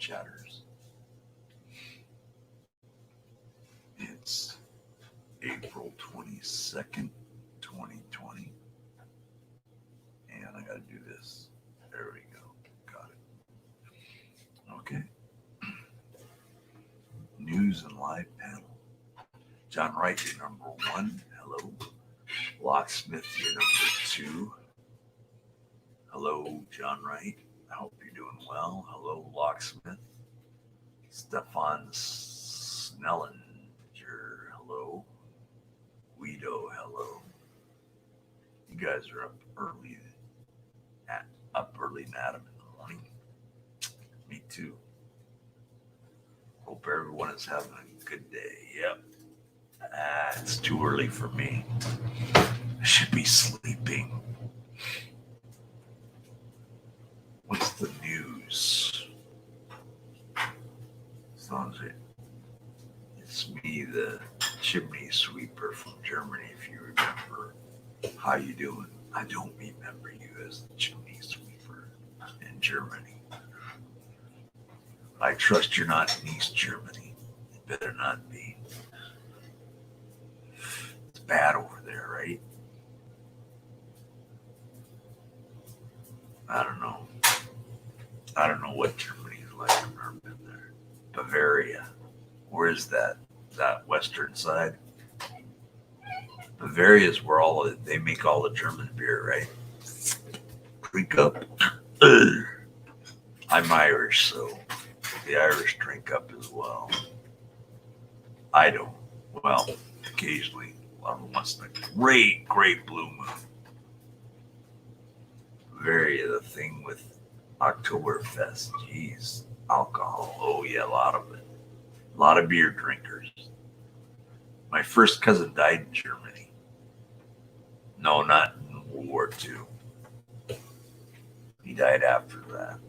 chatters. It's April 22nd, 2020. And I got to do this. There we go. Got it. Okay. News and live panel. John Wright, you're number 1. Hello. Locksmith, you're number 2. Hello, John Wright. I hope you're doing well. Hello, Locksmith. Stefan Snellinger. Hello. Guido, hello. You guys are up early and Adam in the morning. Me too. Hope everyone is having a good day. Yep. It's too early for me. I should be sleeping. What's the news? Sanjay. It's me, the chimney sweeper from Germany, if you remember. How you doing? I don't remember you as the chimney sweeper in Germany. I trust you're not in East Germany. You better not be. It's bad over there, right? I don't know. I don't know what Germany's like. I've never been there. Bavaria. Where is that? That western side? Bavaria is where they make all the German beer, right? Drink up. I'm Irish, so the Irish drink up as well. I don't. Well, occasionally. A lot of them once in a great, great blue moon. Bavaria, the thing with Oktoberfest. Jeez. Alcohol. Oh, yeah, a lot of it. A lot of beer drinkers. My first cousin died in Germany. No, not in World War II. He died after that.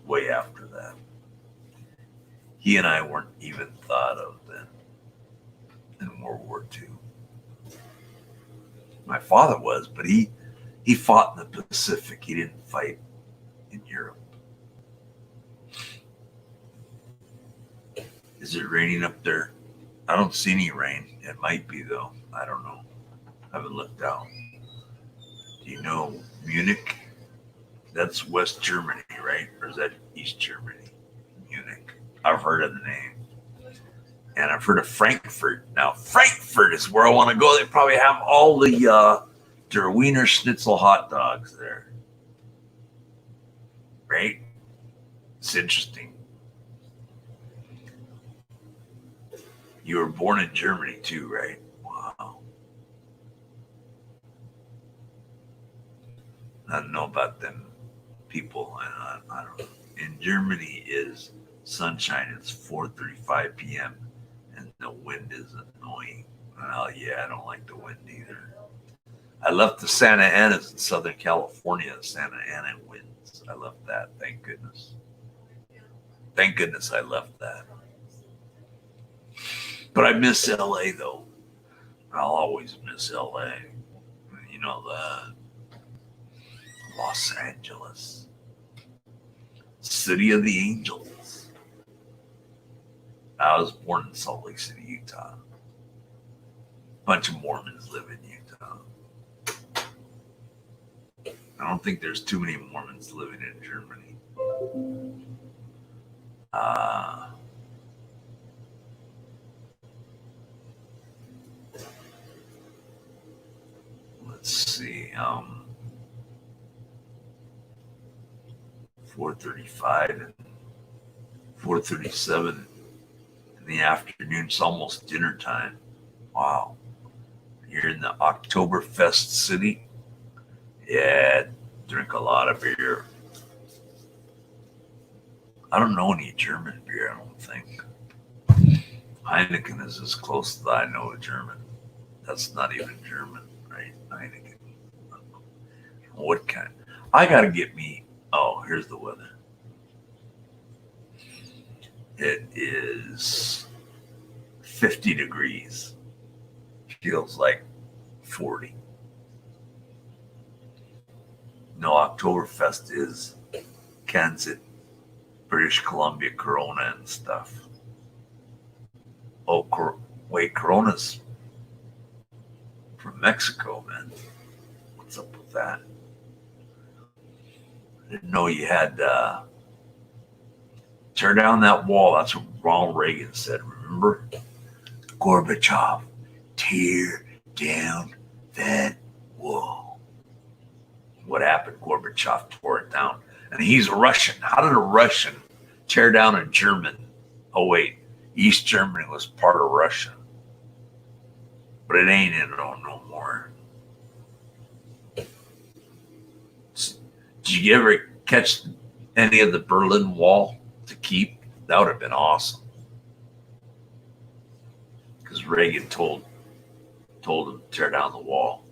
Way after that. He and I weren't even thought of then in World War II. My father was, but he fought in the Pacific. He didn't fight in Europe. Is it raining up there? I don't see any rain. It might be, though. I don't know. I haven't looked out. Do you know Munich? That's West Germany, right? Or is that East Germany? Munich. I've heard of the name. And I've heard of Frankfurt. Now, Frankfurt is where I want to go. They probably have all the Der Wiener Schnitzel hot dogs there. Right? It's interesting. You were born in Germany too, right? Wow. I don't know about them people. I don't know. In Germany is sunshine. It's 4:35 p.m. and the wind is annoying. Well, yeah, I don't like the wind either. I left the Santa Anas in Southern California. The Santa Ana winds. I left that. Thank goodness. Thank goodness I left that. But I miss LA though. I'll always miss LA. You know that. Los Angeles. City of the Angels. I was born in Salt Lake City, Utah. A bunch of Mormons live in Utah. I don't think there's too many Mormons living in Germany. Let's see. 4:35 and 4:37 in the afternoon. It's almost dinner time. Wow. You're in the Oktoberfest city? Yeah, drink a lot of beer. I don't know any German beer, I don't think. Heineken is as close as I know to German. That's not even German, right? Heineken. What kind? I got to get me. Oh, here's the weather. It is 50 degrees. Feels like 40. No, Oktoberfest is Kansas. British Columbia, Corona and stuff. Oh, wait, Corona's from Mexico, man. What's up with that? I didn't know you had tear down that wall. That's what Ronald Reagan said. Remember? Gorbachev, tear down that wall. What happened? Gorbachev tore it down. And he's a Russian. How did a Russian tear down a German? Oh, wait. East Germany was part of Russia. But it ain't in it no more. Did you ever catch any of the Berlin Wall to keep? That would have been awesome. Because Reagan told them to tear down the wall.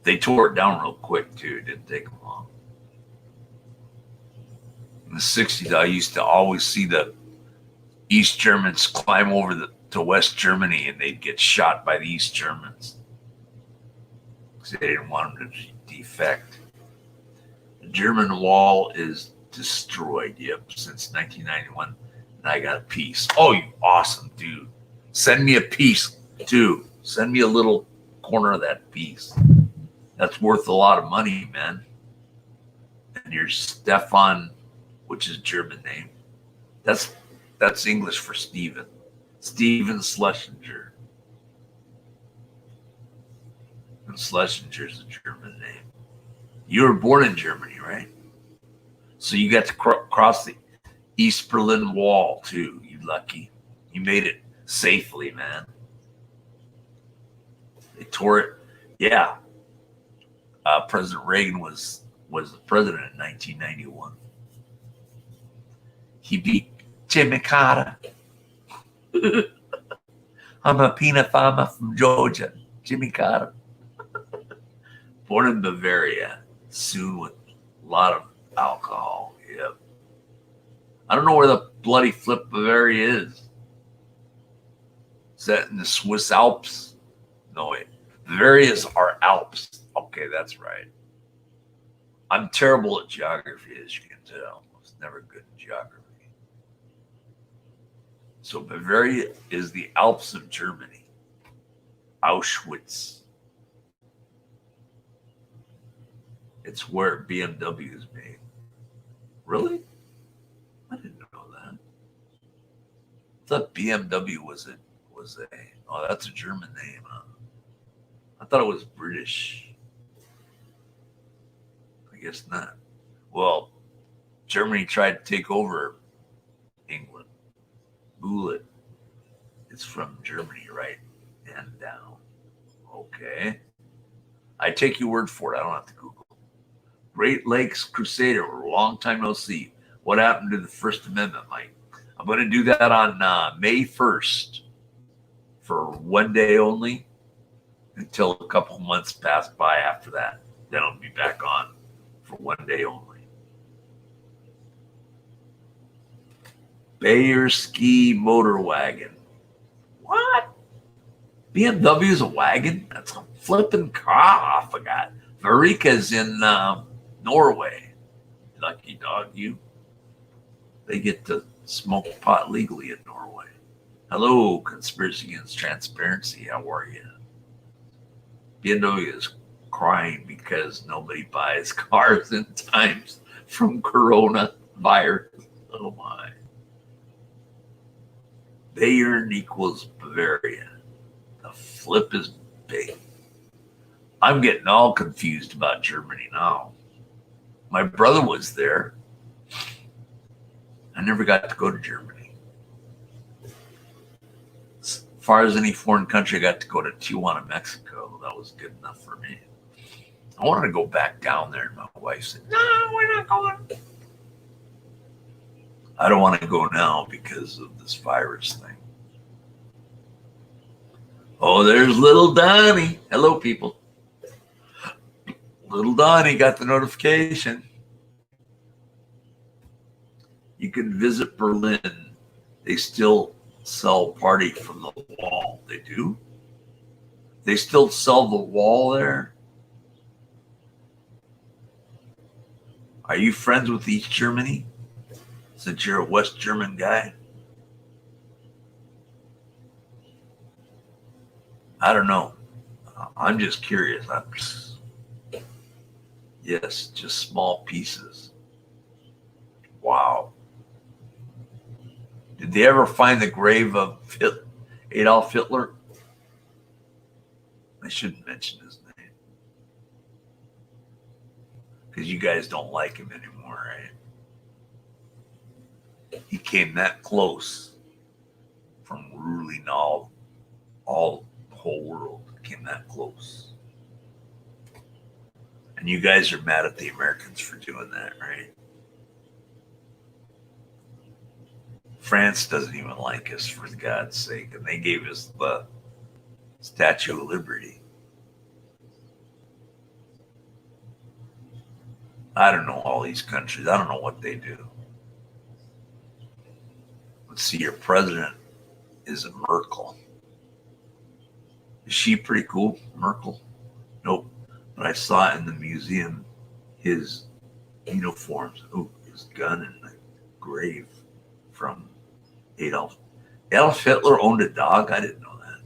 They tore it down real quick, too. It didn't take them long. In the 60s, I used to always see the East Germans climb over to West Germany, and they'd get shot by the East Germans because they didn't want them to defect. The German wall is destroyed, since 1991, and I got a piece. Oh, you awesome dude. Send me a piece, too. Send me a little corner of that piece. That's worth a lot of money, man. And your Stefan, which is a German name, that's English for Steven. Steven Schlesinger. And Schlesinger is a German name. You were born in Germany, right? So you got to cross the East Berlin Wall, too. You lucky. You made it safely, man. They tore it. Yeah. President Reagan was the president in 1991. He beat Jimmy Carter. I'm a peanut farmer from Georgia. Jimmy Carter. Born in Bavaria, soon with a lot of alcohol. Yep. I don't know where the bloody flip Bavaria is. Is that in the Swiss Alps? No, wait. Bavaria's are Alps. Okay, that's right. I'm terrible at geography, as you can tell. I was never good at geography. So Bavaria is the Alps of Germany. Auschwitz. It's where BMW is made. Really? I didn't know that. I thought BMW was a oh, that's a German name, huh? I thought it was British. I guess not. Well, Germany tried to take over England. Bullet. It's from Germany, right? And down. Okay. I take your word for it. I don't have to Google. Great Lakes Crusader. A long time no see. What happened to the First Amendment, Mike? I'm going to do that on May 1st for one day only until a couple months pass by after that. Then I'll be back on for one day only. Bayerski Motor Wagon. What? BMW is a wagon? That's a flipping car. I forgot. Varika's in Norway. Lucky dog, you. They get to smoke pot legally in Norway. Hello, Conspiracy Against Transparency. How are you? BMW is crying because nobody buys cars in times from coronavirus. Oh my. Bayern equals Bavaria. The flip is big. I'm getting all confused about Germany now. My brother was there. I never got to go to Germany. As far as any foreign country, I got to go to Tijuana, Mexico. That was good enough for me. I wanted to go back down there, and my wife said, "No, we're not going." I don't want to go now because of this virus thing. Oh, there's little Donnie. Hello, people. Little Donnie got the notification. You can visit Berlin. They still sell Party from the Wall. They do? They still sell the wall there? Are you friends with East Germany? Since you're a West German guy, I don't know. I'm just curious. Yes, just small pieces. Wow. Did they ever find the grave of Adolf Hitler? I shouldn't mention his name because you guys don't like him anymore, right? He came that close from ruling all the whole world. Came that close. And you guys are mad at the Americans for doing that, right? France doesn't even like us, for God's sake, and they gave us the Statue of Liberty. I don't know all these countries. I don't know what they do. Let's see, your president is a Merkel. Is she pretty cool, Merkel? Nope. But I saw in the museum his uniforms. Oh, his gun in the grave from Adolf. Adolf Hitler owned a dog? I didn't know that.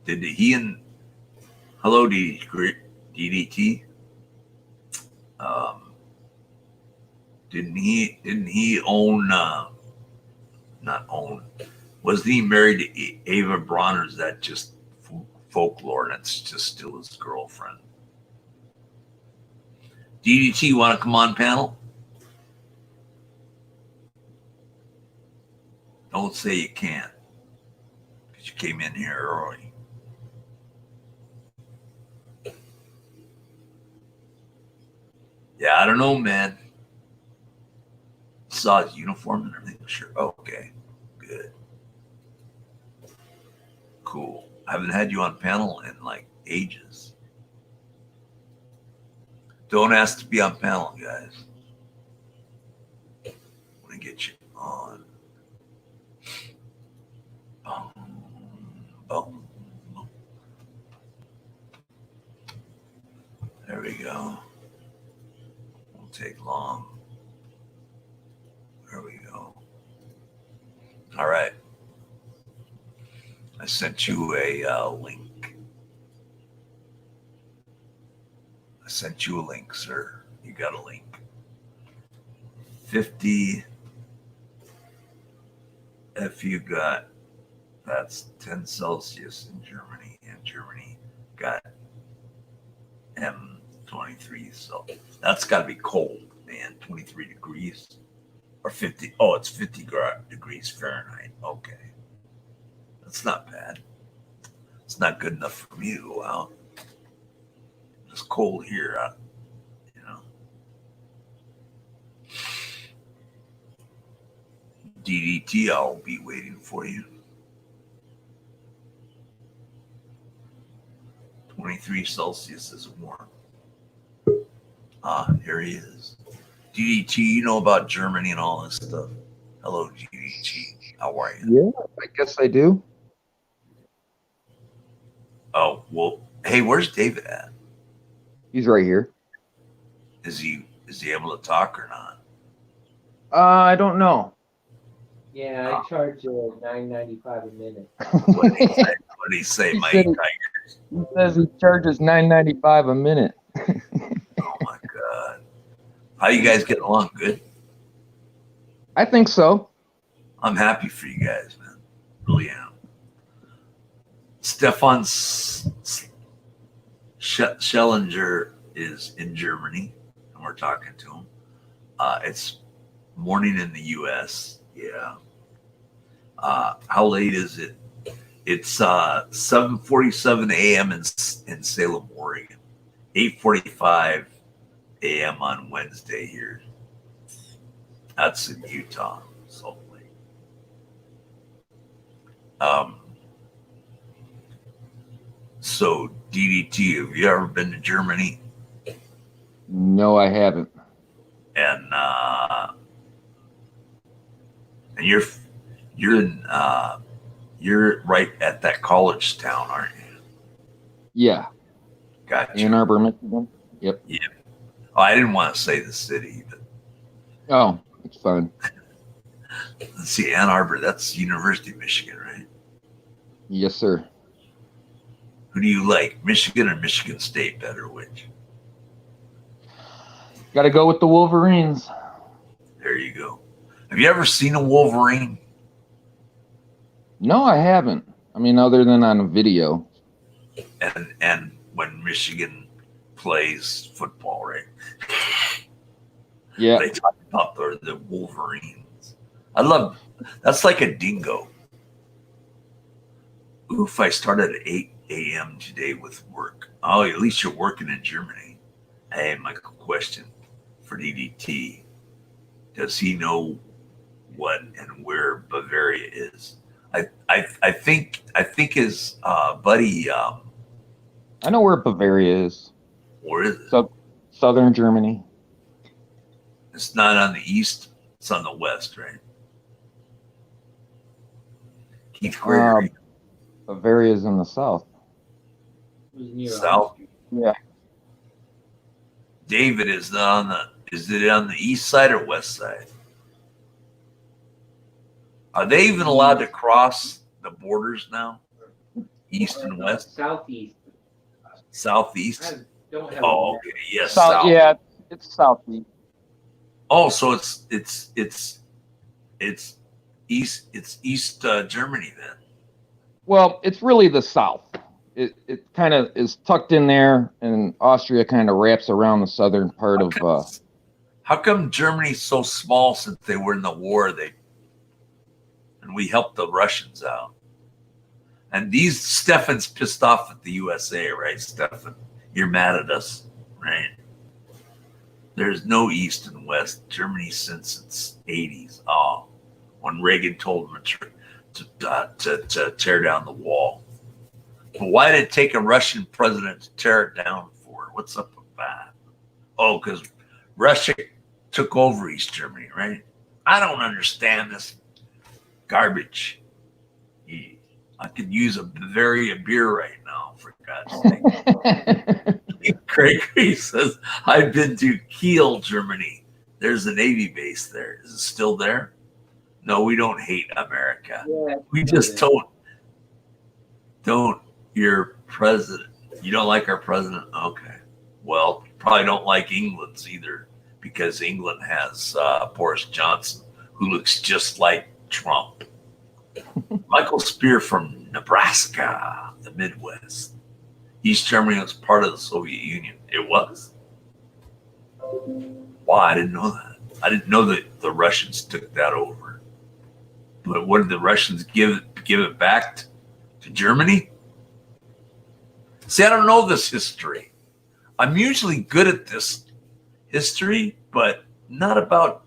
Did he and hello DDT? Didn't he own not own, wasn't he married to Ava Braun, or is that just folklore and it's just still his girlfriend? DDT, want to come on panel? Don't say you can't, because you came in here early. Yeah, I don't know, man. Saw his uniform and everything. Sure. Okay. Good. Cool. I haven't had you on panel in like ages. Don't ask to be on panel, guys. I want to get you on. Boom, boom, boom. There we go. Won't take long. There we go. All right. I sent you a link. I sent you a link, sir. You got a link. 50. If you got, that's 10 Celsius in Germany, and Germany got M23. So that's got to be cold, man. 23 degrees or 50. Oh, it's 50 degrees Fahrenheit. Okay. That's not bad. It's not good enough for me to go out. It's cold here, you know. DDT, I'll be waiting for you. 23 Celsius is warm. Here he is. DDT, you know about Germany and all this stuff. Hello, DDT. How are you? Yeah, I guess I do. Oh, well, hey, where's David at? He's right here. Is he able to talk or not? I don't know. Yeah, I charge $9.95 a minute. What did he say, Mike Tigers? He says he charges $9.95 a minute. Oh my God. How you guys getting along? Good? I think so. I'm happy for you guys, man. Really am. Stefan Schellinger is in Germany, and we're talking to him. It's morning in the U.S. Yeah. How late is it? It's 7:47 a.m. in Salem, Oregon. 8:45 a.m. on Wednesday here. That's in Utah, Salt Lake. So DDT, have you ever been to Germany? No, I haven't. And you're right at that college town, aren't you? Yeah. Gotcha. Ann Arbor, Michigan. Yep. Yeah. Oh, I didn't want to say the city, but oh, It's fun. Let's see, Ann Arbor. That's University of Michigan, right? Yes, sir. Who do you like, Michigan or Michigan State better? Which? Got to go with the Wolverines. There you go. Have you ever seen a Wolverine? No, I haven't. I mean, other than on a video. And when Michigan plays football, right? Yeah. They talk about the Wolverines. I love. That's like a dingo. Oof! I started at 8 a.m. today with work. Oh, at least you're working in Germany. Hey, my question for DDT: does he know what and where Bavaria is? I think his buddy. I know where Bavaria is. Where is it? Southern Germany. It's not on the east. It's on the west, right? Keith Gregory. Bavaria is in the south. It was near South. Austria. Yeah. David is on the. Is it on the east side or west side? Are they even allowed to cross the borders now? East and west, Southeast. southeast. I don't have Oh, okay. Yes, South. south. Yeah, it's southeast. Oh, so it's east. It's East Germany then. Well, it's really the south. It kind of is tucked in there, and Austria kind of wraps around the southern part of. How come Germany's so small since they were in the war? And we helped the Russians out. And Stefan's pissed off at the USA, right, Stefan? You're mad at us, right? There's no East and West. Germany since its 80s. Oh, when Reagan told them to tear down the wall. But why did it take a Russian president to tear it down for? What's up with that? Oh, because Russia took over East Germany, right? I don't understand this garbage. I could use a Bavaria beer right now, for God's sake. Gregory says, I've been to Kiel, Germany. There's a Navy base there. Is it still there? No, we don't hate America. Yeah, We just don't. Your president. You don't like our president? Okay. Well, you probably don't like England's either, because England has Boris Johnson, who looks just like Trump. Michael Spear from Nebraska, the Midwest. East Germany was part of the Soviet Union. It was? Wow, I didn't know that. I didn't know that the Russians took that over. But what did the Russians give it back to Germany? See, I don't know this history. I'm usually good at this history, but not about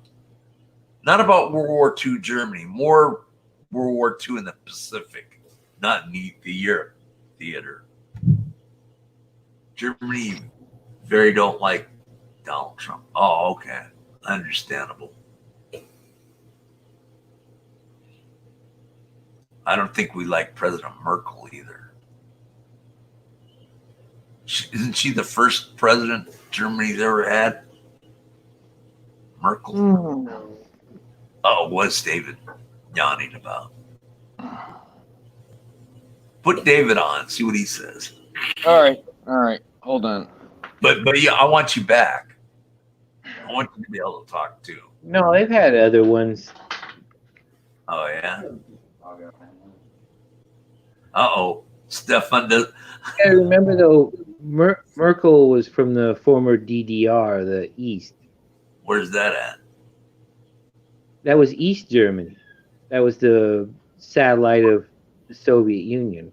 World War II Germany, more World War II in the Pacific, not in the Europe theater. Germany very don't like Donald Trump. Oh, okay. Understandable. I don't think we like President Merkel either. Isn't she the first president Germany's ever had? Merkel? Oh, what's David yawning about? Put David on, see what he says. All right. Hold on. But yeah, I want you back. I want you to be able to talk too. No, they've had other ones. Oh yeah. Uh-oh. Stefan does. I remember though, Merkel was from the former DDR, the East. Where's that at? That was East Germany. That was the satellite of the Soviet Union.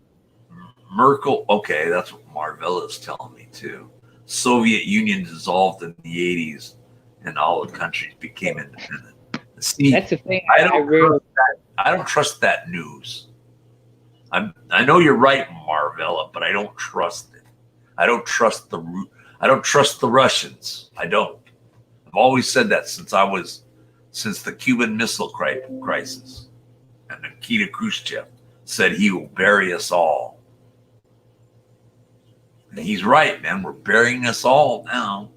Merkel. Okay, that's what Marvella is telling me too. Soviet Union dissolved in the 80s, and all the countries became independent. See, That's the thing. I don't trust that news. I know you're right, Marvella, but I don't trust it. I don't trust the Russians. I don't. I've always said that since the Cuban Missile Crisis, and Nikita Khrushchev said he will bury us all. And he's right, man. We're burying us all now.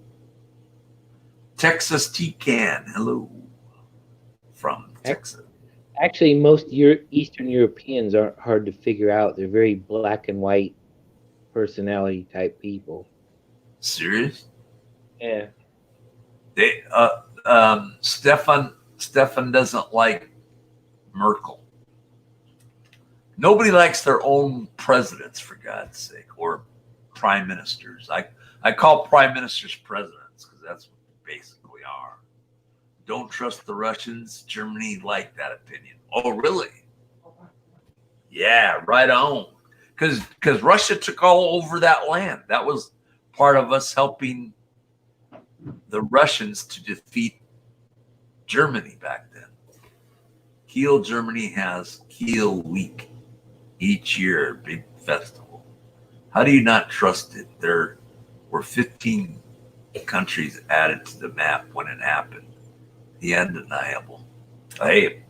Texas Tecan, hello. Texas. Actually, most Eastern Europeans aren't hard to figure out. They're very black and white personality type people. Serious? Yeah. They Stefan doesn't like Merkel. Nobody likes their own presidents, for God's sake, or prime ministers. I call prime ministers presidents because that's what they basically are. Don't trust the Russians. Germany liked that opinion. Oh, really? Yeah, right on. Because Russia took all over that land. That was part of us helping the Russians to defeat Germany back then. Kiel, Germany has Kiel Week each year, big festival. How do you not trust it? There were 15 countries added to the map when it happened. The undeniable. Hey,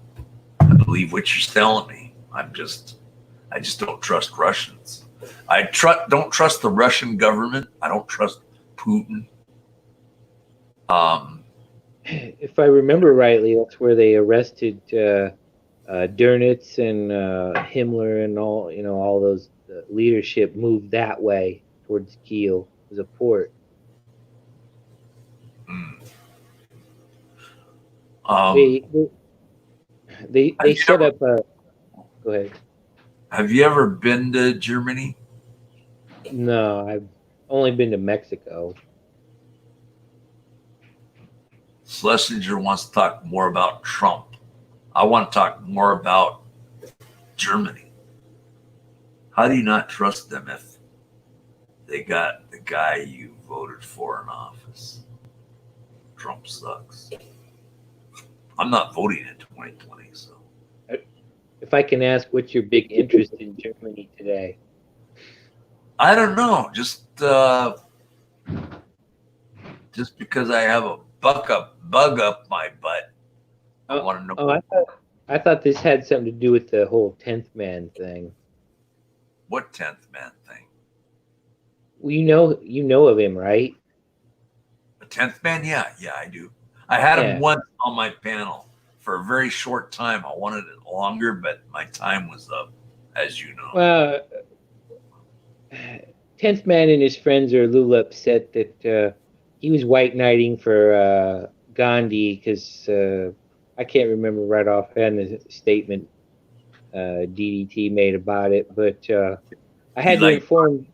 I believe what you're telling me. I just don't trust Russians. I don't trust the Russian government. I don't trust Putin. If I remember rightly, that's where they arrested Dönitz and Himmler and all those leadership moved that way towards Kiel as a port. They set up a. Go ahead. Have you ever been to Germany? No, I've only been to Mexico. Schlesinger wants to talk more about Trump. I want to talk more about Germany. How do you not trust them if they got the guy you voted for in office? Trump sucks. I'm not voting in 2020, so. If I can ask, what's your big interest in Germany today? I don't know. Just because I have a bug up my butt, I want to know. Oh, I thought this had something to do with the whole 10th man thing. What 10th man thing? Well, you know of him, right? The 10th man? Yeah, I do. I had him once on my panel for a very short time. I wanted it longer, but my time was up, as you know. Well, 10th man and his friends are a little upset that he was white knighting for Gandhi because I can't remember right offhand the statement DDT made about it, but I had to inform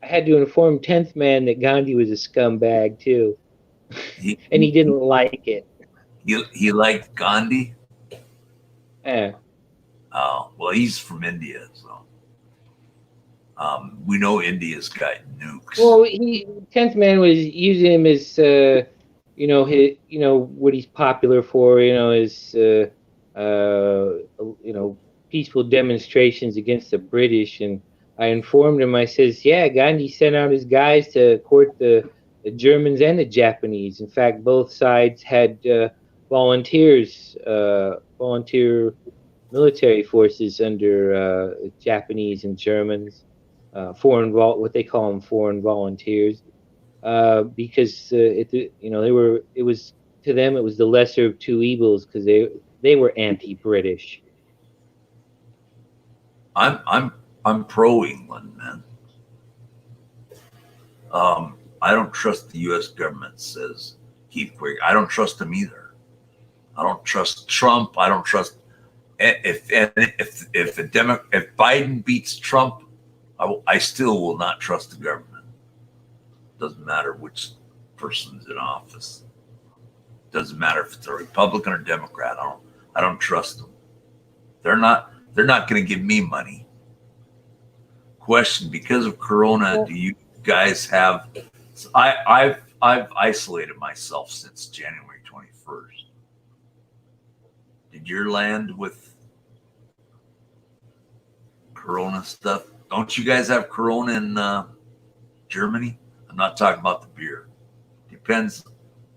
10th man that Gandhi was a scumbag too, and he didn't like it. He liked Gandhi? Yeah. Oh, well, he's from India, so we know India's got nukes. Well, 10th man was using him as what he's popular for, his peaceful demonstrations against the British. And I informed him, I says, yeah, Gandhi sent out his guys to court the Germans and the Japanese. In fact, both sides had volunteer military forces under Japanese and Germans, what they call them, foreign volunteers, because it was to them it was the lesser of two evils because they were anti-British. I'm pro England, man. I don't trust the U.S. government, says Keith Quigg. I don't trust him either. I don't trust Trump. I don't trust if Biden beats Trump, I still will not trust the government. Doesn't matter which person's in office. Doesn't matter if it's a Republican or Democrat. I don't trust them. They're not going to give me money. Question: because of Corona, do you guys have? I've isolated myself since January 21st. Did your land with Corona stuff? Don't you guys have Corona in Germany? I'm not talking about the beer. Depends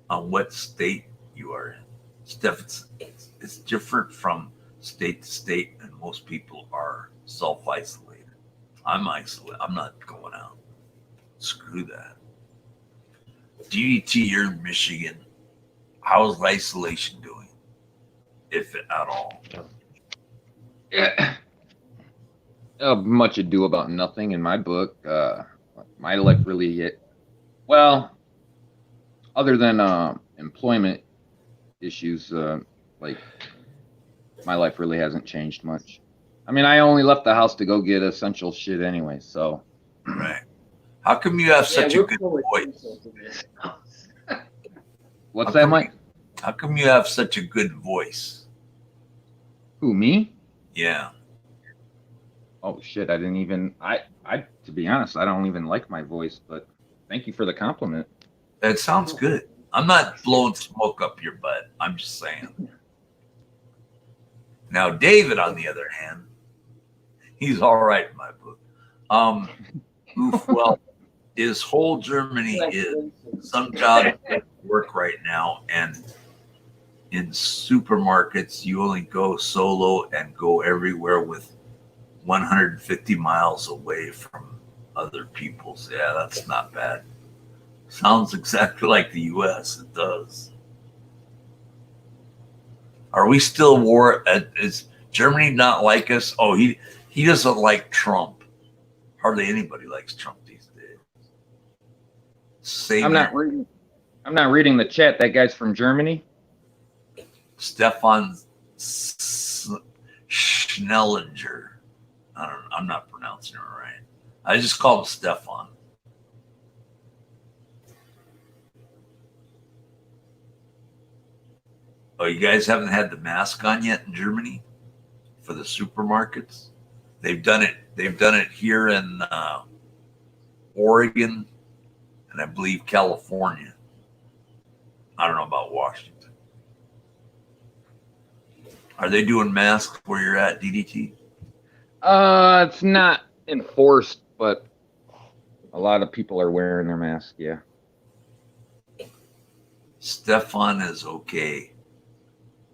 on what state you are in. Steph, it's different from state to state, and most people are self-isolated. I'm isolated. I'm not going out. Screw that. DDT, you're in Michigan. How's isolation doing? if at all? Yeah. Much ado about nothing in my book. My life really, well, other than employment issues, like my life really hasn't changed much. I mean, I only left the house to go get essential shit anyway. So, Right. How come you have such a we're good pulling voice? insults in this house. what's How that, come Mike? How come you have such a good voice? Who, me? Yeah. Oh shit! I didn't even. To be honest, I don't even like my voice. But thank you for the compliment. That sounds good. I'm not blowing smoke up your butt. I'm just saying. Now, David, on the other hand, he's all right in my book. Well, his whole Germany is some job work right now, and in supermarkets, you only go solo and go everywhere with 150 miles away from other people's. Yeah, that's not bad. Sounds exactly like the U.S. It does. Are we still war? Is Germany not like us? Oh, he doesn't like Trump. Hardly anybody likes Trump these days. Same I'm not here. reading. I'm not reading the chat. That guy's from Germany. Stefan Schnellinger. I'm not pronouncing it right. I just call him Stefan. Oh, you guys haven't had the mask on yet in Germany for the supermarkets? They've done it. They've done it here in Oregon and I believe California. I don't know about Washington. Are they doing masks where you're at, DDT? It's not enforced, but a lot of people are wearing their mask. Yeah. Stefan is okay.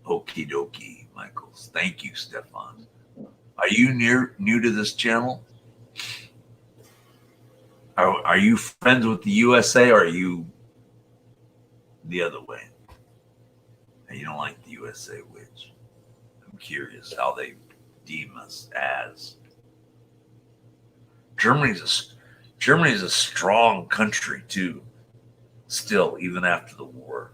Okie dokie, Michaels. Thank you, Stefan. Are you new to this channel? Are you friends with the USA or are you the other way? You don't like the USA, which I'm curious how they deem us as. Germany's a strong country too, still, even after the war.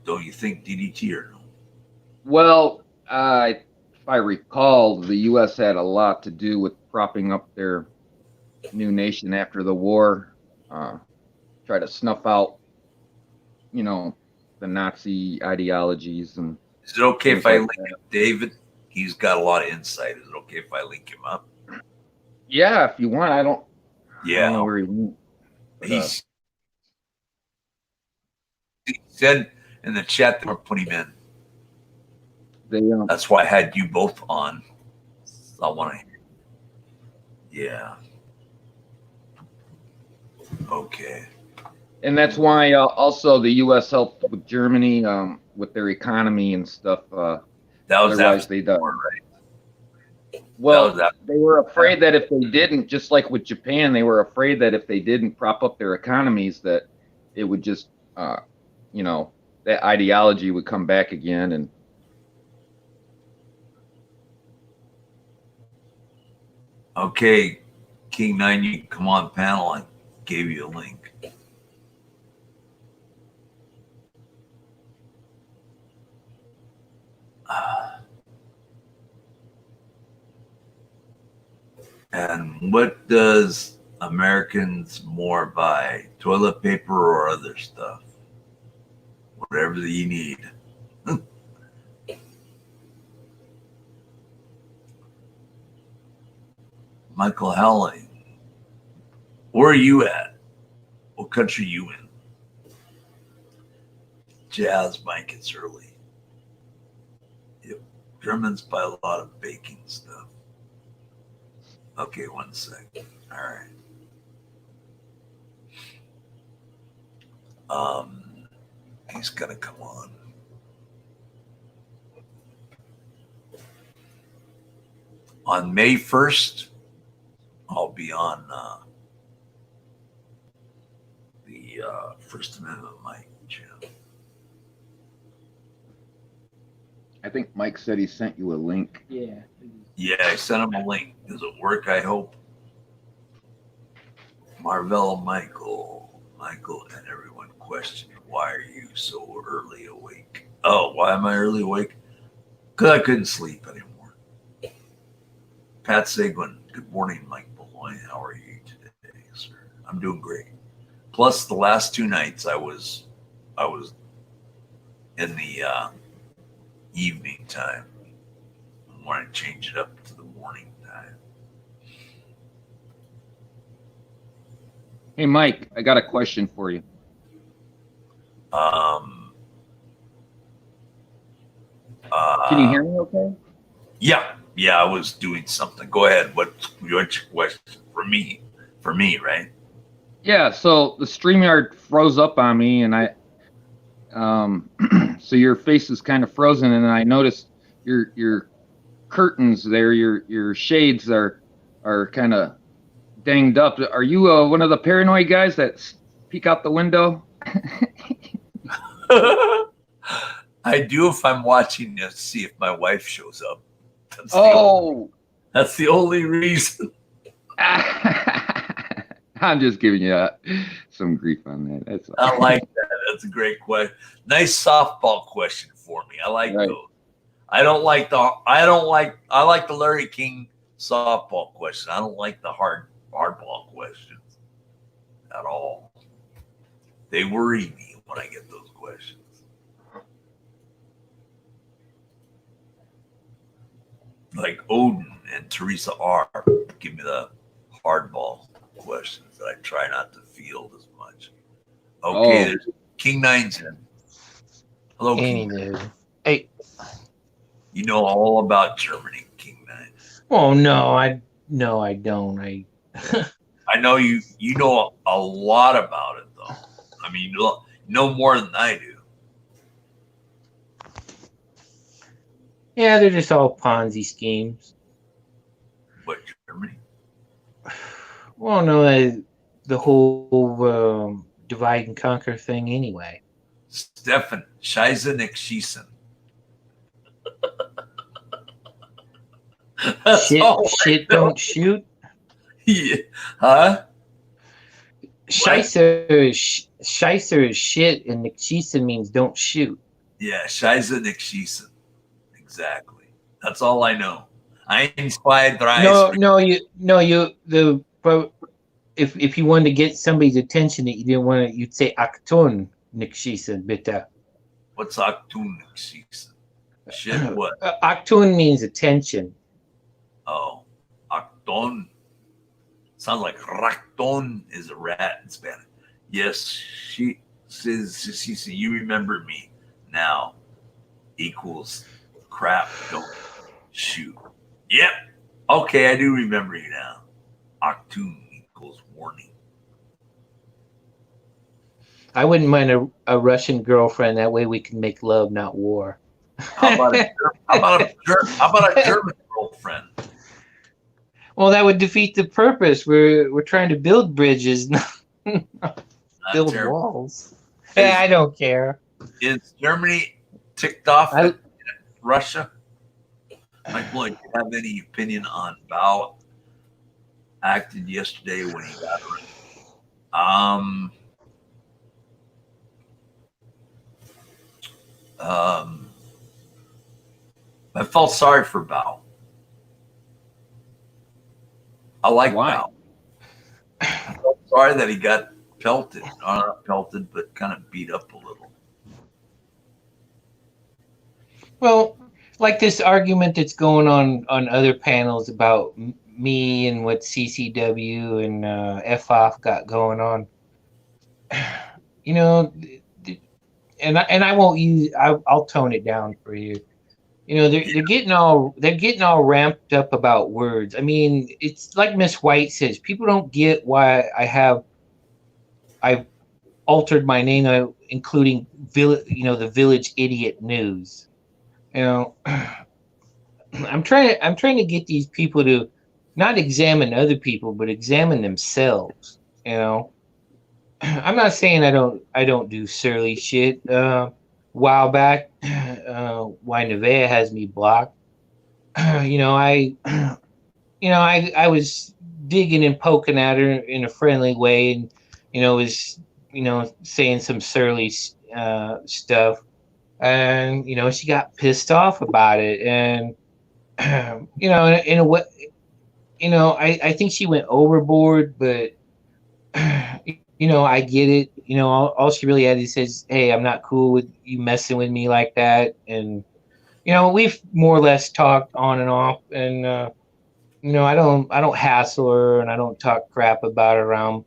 Don't you think, DDT, or no? Well, if I recall, the U.S. had a lot to do with propping up their new nation after the war. Try to snuff out, the Nazi ideologies and. Is it okay if I Things link like up David? He's got a lot of insight. Is it okay if I link him up? Yeah, if you want, I don't Yeah. know where he went. But, He said in the chat that we're putting him in. they That's why I had you both on. So I want to hear. Yeah. Okay. and that's why also the U.S. helped with Germany with their economy and stuff. That was Otherwise, after they the done. war, right? Well, That was they were afraid that if they didn't, just like with Japan, they were afraid that if they didn't prop up their economies, that it would just, that ideology would come back again. And okay, King 9, you come on panel. I gave you a link. And what does Americans more buy? Toilet paper or other stuff? Whatever that you need. Michael Howley, where are you at? What country are you in? Jazz, Mike, it's early. Yep. Germans buy a lot of baking stuff. Okay, 1 second. All right. He's gonna come on. On May 1st, I'll be on the First Amendment mic channel. I think Mike said he sent you a link. Yeah. Yeah, I sent him a link. Does it work? I hope. Marvell, Michael, and everyone questioned, why are you so early awake? Oh, why am I early awake? Because I couldn't sleep anymore. Pat Seguin, good morning, Mike Malloy. How are you today, sir? I'm doing great. Plus, the last 2 nights I was in the evening time. I want to change it up to the morning time. Hey, Mike, I got a question for you. Can you hear me okay? Yeah, I was doing something. Go ahead. What's your question for me? For me, right? Yeah, so the StreamYard froze up on me, and so your face is kind of frozen, and I noticed your curtains there, your shades are kind of danged up. Are you one of the paranoid guys that peek out the window? I do if I'm watching to see if my wife shows up. That's the only reason. I'm just giving you some grief on that. That's all. I like that. That's a great question. Nice softball question for me. I like those. I like the Larry King softball question. I don't like the hardball questions at all. They worry me when I get those questions. Like Odin and Teresa R. give me the hardball questions that I try not to field as much. Okay, there's King Nine's in. Hello, King Nine. Hey. You know all about Germany, King Nine. Oh no, I don't. I know you know a lot about it though. I mean, you know more than I do. Yeah, they're just all Ponzi schemes. What, Germany? Well, no, the whole divide and conquer thing anyway. Stefan, Scheiße nicht schießen. Shit don't shoot. Yeah. Huh? Scheiße is shit, and nicht means don't shoot. Yeah, Scheiße nicht schießen. Exactly. That's all I know. Eins, zwei, drei. If you wanted to get somebody's attention that you didn't want to, you'd say Achtung, nicht schießen, bitte. What's Achtung nicht schießen? Shit, what? Achtung means attention. Oh, Achtung. Sounds like Rachton is a rat in Spanish. Yes, she says, you remember me now equals crap, don't shoot. Yep. Okay, I do remember you now. Achtung equals warning. I wouldn't mind a Russian girlfriend. That way we can make love, not war. How about a German girlfriend? Well, that would defeat the purpose. We're trying to build bridges, not build walls. Hey, I don't care. Is Germany ticked off at Russia? Mike Lloyd, do you have any opinion on Bao acted yesterday when he got arrested? I felt sorry for Bao. I like Bao. I felt sorry that he got pelted. Not pelted, but kind of beat up a little. Well, like this argument that's going on other panels about me and what CCW and FOF got going on. You know, and I won't use. I'll tone it down for you. You know, they're getting all ramped up about words. I mean, it's like Miss White says. People don't get why I've altered my name, including the Village Idiot News. You know, I'm trying to get these people to not examine other people, but examine themselves. You know, I'm not saying I don't do surly shit. while back, why Nevaeh has me blocked. You know, I was digging and poking at her in a friendly way, and was saying some surly stuff, and she got pissed off about it, and in a way, I think she went overboard, but I get it. All she really had to say is, "Hey, I'm not cool with you messing with me like that," and we've more or less talked on and off, and I don't hassle her, and I don't talk crap about her around.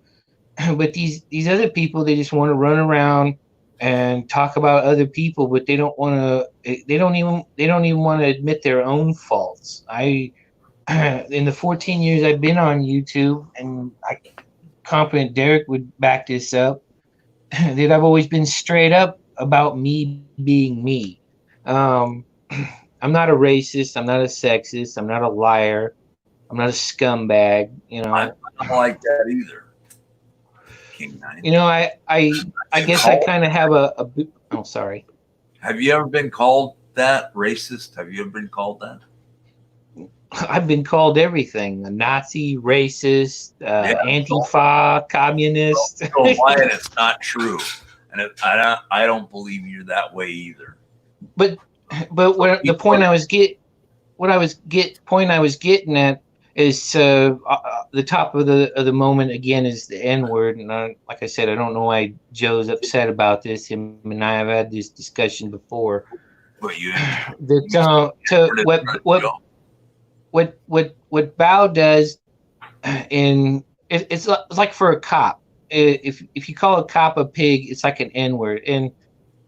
But these other people, they just want to run around and talk about other people, but they don't want to. They don't even want to admit their own faults. In the 14 years I've been on YouTube, and I confident Derek would back this up, that I've always been straight up about me being me. Um, I'm not a racist. I'm not a sexist. I'm not a liar. I'm not a scumbag. I don't like that either. King Nine. I guess I kind of have oh, sorry. Have you ever been called that? Racist? Have you ever been called that? I've been called everything: a Nazi, racist, Antifa, communist. So why it's not true, and I don't believe you're that way either. But what the point I was getting at is the top of the moment again is the N word, and like I said, I don't know why Joe's upset about this. Him and I have had this discussion before. But you what Bao does it's like for a cop. If you call a cop a pig, it's like an N word, and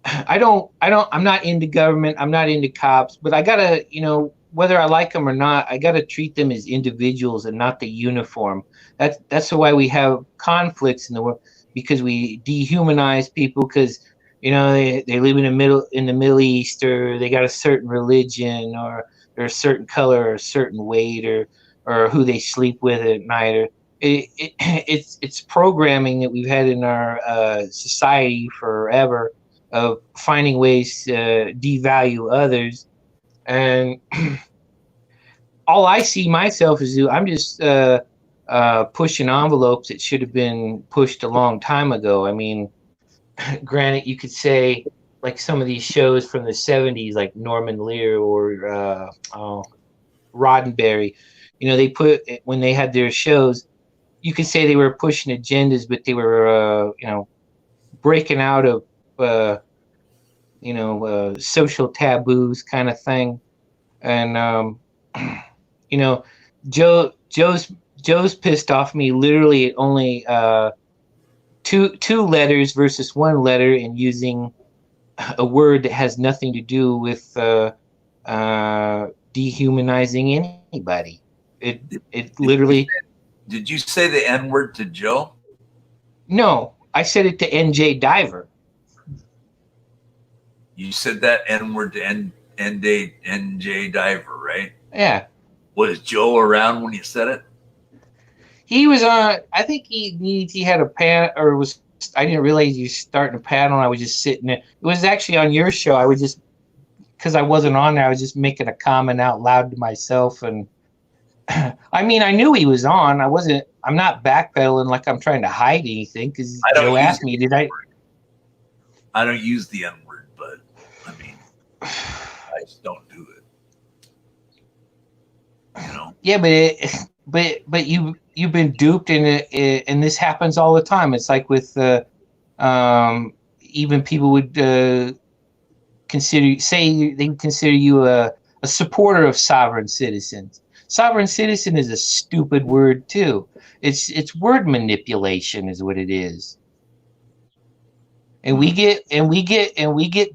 I'm not into government. I'm not into cops, but I gotta, whether I like them or not, I gotta treat them as individuals and not the uniform. That's why we have conflicts in the world, because we dehumanize people because, they live in the Middle East, or they got a certain religion, or they're a certain color, or a certain weight, or who they sleep with at night. Or it's programming that we've had in our society forever, of finding ways to devalue others. And all I see myself as I'm just pushing envelopes that should have been pushed a long time ago. I mean, granted, you could say, like some of these shows from the 70s, like Norman Lear or Roddenberry, they put, when they had their shows, you could say they were pushing agendas, but they were, breaking out of, social taboos kind of thing. And, Joe's pissed off me literally at only two letters versus one letter, and using a word that has nothing to do with dehumanizing anybody. It literally. Did you say the N word to Joe? No, I said it to NJ Diver. You said that N word to NJ Diver, right? Yeah. Was Joe around when you said it? He was on. I think he had a pan, or was. I didn't realize you starting a panel. I was just sitting there. It was actually on your show. I was just, because I wasn't on there, I was just making a comment out loud to myself. And I mean, I knew he was on. I'm not backpedaling like I'm trying to hide anything, because Joe asked me, did I? I don't use the N word, but I mean, I just don't do it. Yeah, but you've been duped, and this happens all the time. It's like with even people would they consider you a supporter of sovereign citizens. Sovereign citizen is a stupid word too. It's word manipulation is what it is. And we get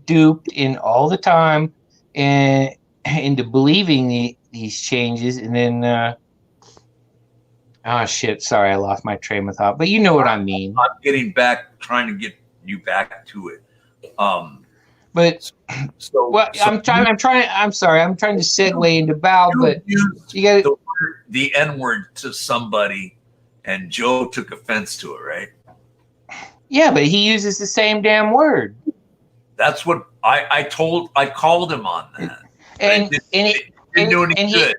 duped in all the time, and into believing these changes, and then oh shit, sorry, I lost my train of thought, but you know what I mean. I'm trying to get you back to it. But so well, so I'm trying to segue into Bao, but you got the N word to somebody, and Joe took offense to it, right? Yeah, but he uses the same damn word. That's what I called him on that. And It didn't do any good.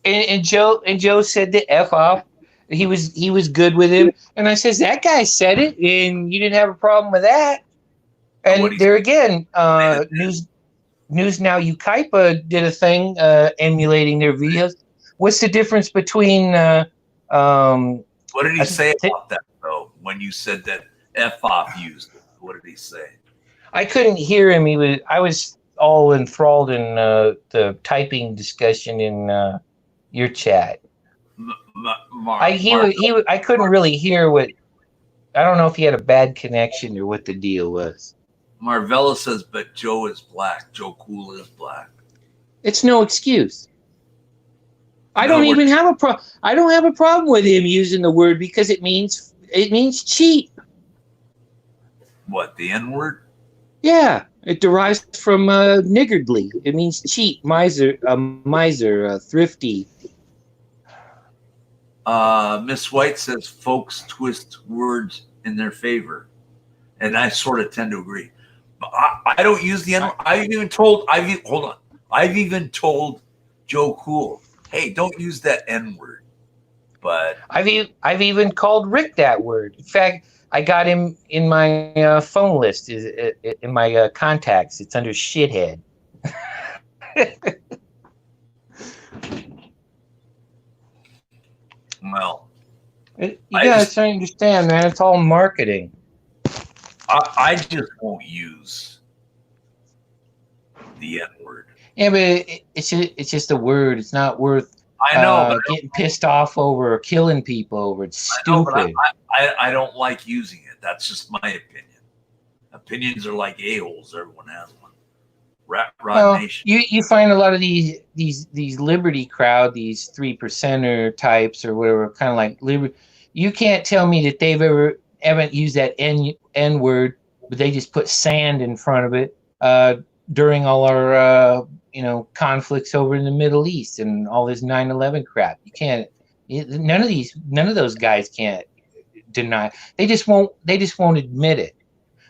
And Joe said to F off. He was good with him. And I says, that guy said it, and you didn't have a problem with that. And there again, News Now Ukaipa did a thing emulating their videos. What's the difference between what did he say about that though? When you said that F off used it, what did he say? I couldn't hear him. I was all enthralled in the typing discussion in your chat. I couldn't really hear what. I don't know if he had a bad connection or what the deal was. Marvella says, but Joe is black. Joe Cool is black. It's no excuse. I don't have a problem with him using the word because it means cheap. What, the N word? Yeah, it derives from niggardly. It means cheap, miser, thrifty. Miss White says folks twist words in their favor, and I sort of tend to agree. I don't use the N word. I've even told Joe Cool, hey, don't use that N word. But I've even called Rick that word. In fact, I got him in my phone list, in my contacts. It's under shithead. Well, you gotta understand, man. It's all marketing. I just won't use the N word. Yeah, but it's just a word. It's not worth I know getting pissed off over or killing people over. It's stupid. I don't like using it. That's just my opinion. Opinions are like a-holes. Everyone has one. Rod Nation. You find a lot of these liberty crowd, these 3%er types or whatever, kind of like liberty. You can't tell me that they've haven't used that N word, but they just put sand in front of it during all our conflicts over in the Middle East and all this 9/11 crap. You can't. None of those guys can't deny. They just won't admit it.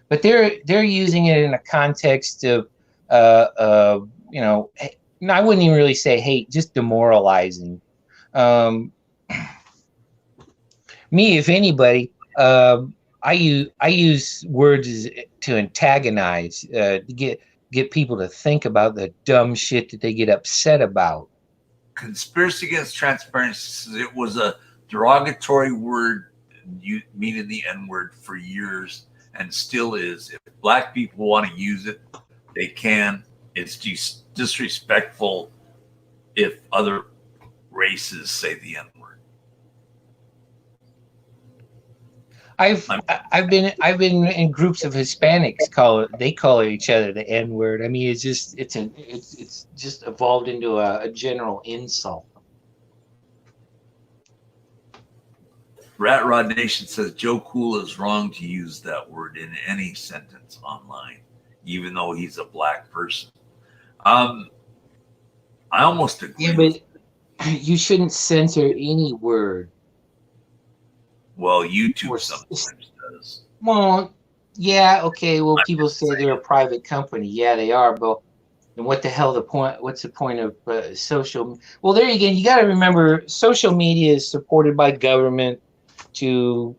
But they're using it in a context of I wouldn't even really say hate, just demoralizing. Me, if anybody, I use words to antagonize, to get people to think about the dumb shit that they get upset about. Conspiracy Against Transparency says it was a derogatory word, meaning the N-word, for years and still is. If black people want to use it, they can. It's disrespectful if other races say the N-word. I've been in groups of Hispanics call each other the N-word. I mean, it's just evolved into a general insult. Rat Rod Nation says Joe Cool is wrong to use that word in any sentence online, even though he's a black person. I almost agree. Yeah, but you shouldn't censor any word. Well, YouTube sometimes does. Well, yeah, okay. Well, people say they're a private company. Yeah, they are. But and what the hell? What's the point of social? Well, there again, you got to remember, social media is supported by government to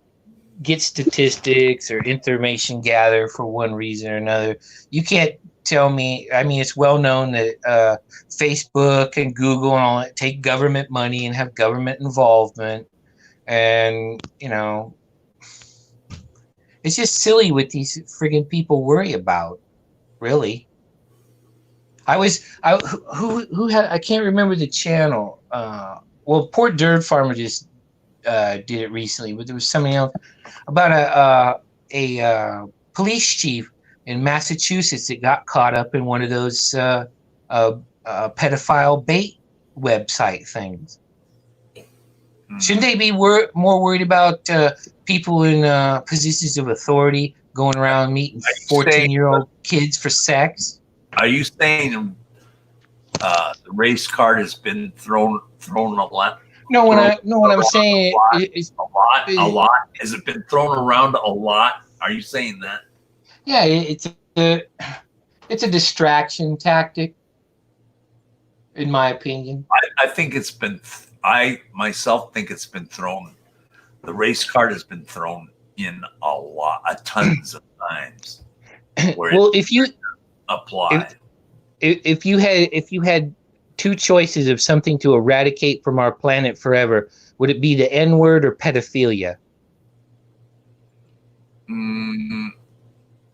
get statistics or information gathered for one reason or another. You can't tell me. I mean, it's well known that Facebook and Google and all that take government money and have government involvement. And, it's just silly what these friggin' people worry about, really. I can't remember the channel. Poor Dirt Farmer just did it recently, but there was something else about a police chief in Massachusetts that got caught up in one of those pedophile bait website things. Shouldn't they be more worried about people in positions of authority going around meeting 14-year-old kids for sex? Are you saying the race card has been thrown a lot? No, what I'm saying is a lot. Has it been thrown around a lot? Are you saying that? Yeah, it's It's a distraction tactic, in my opinion. I think it's been. I myself think it's been thrown. The race card has been thrown in tons of times where Well, it applied. if you had two choices of something to eradicate from our planet forever, would it be the N-word or pedophilia?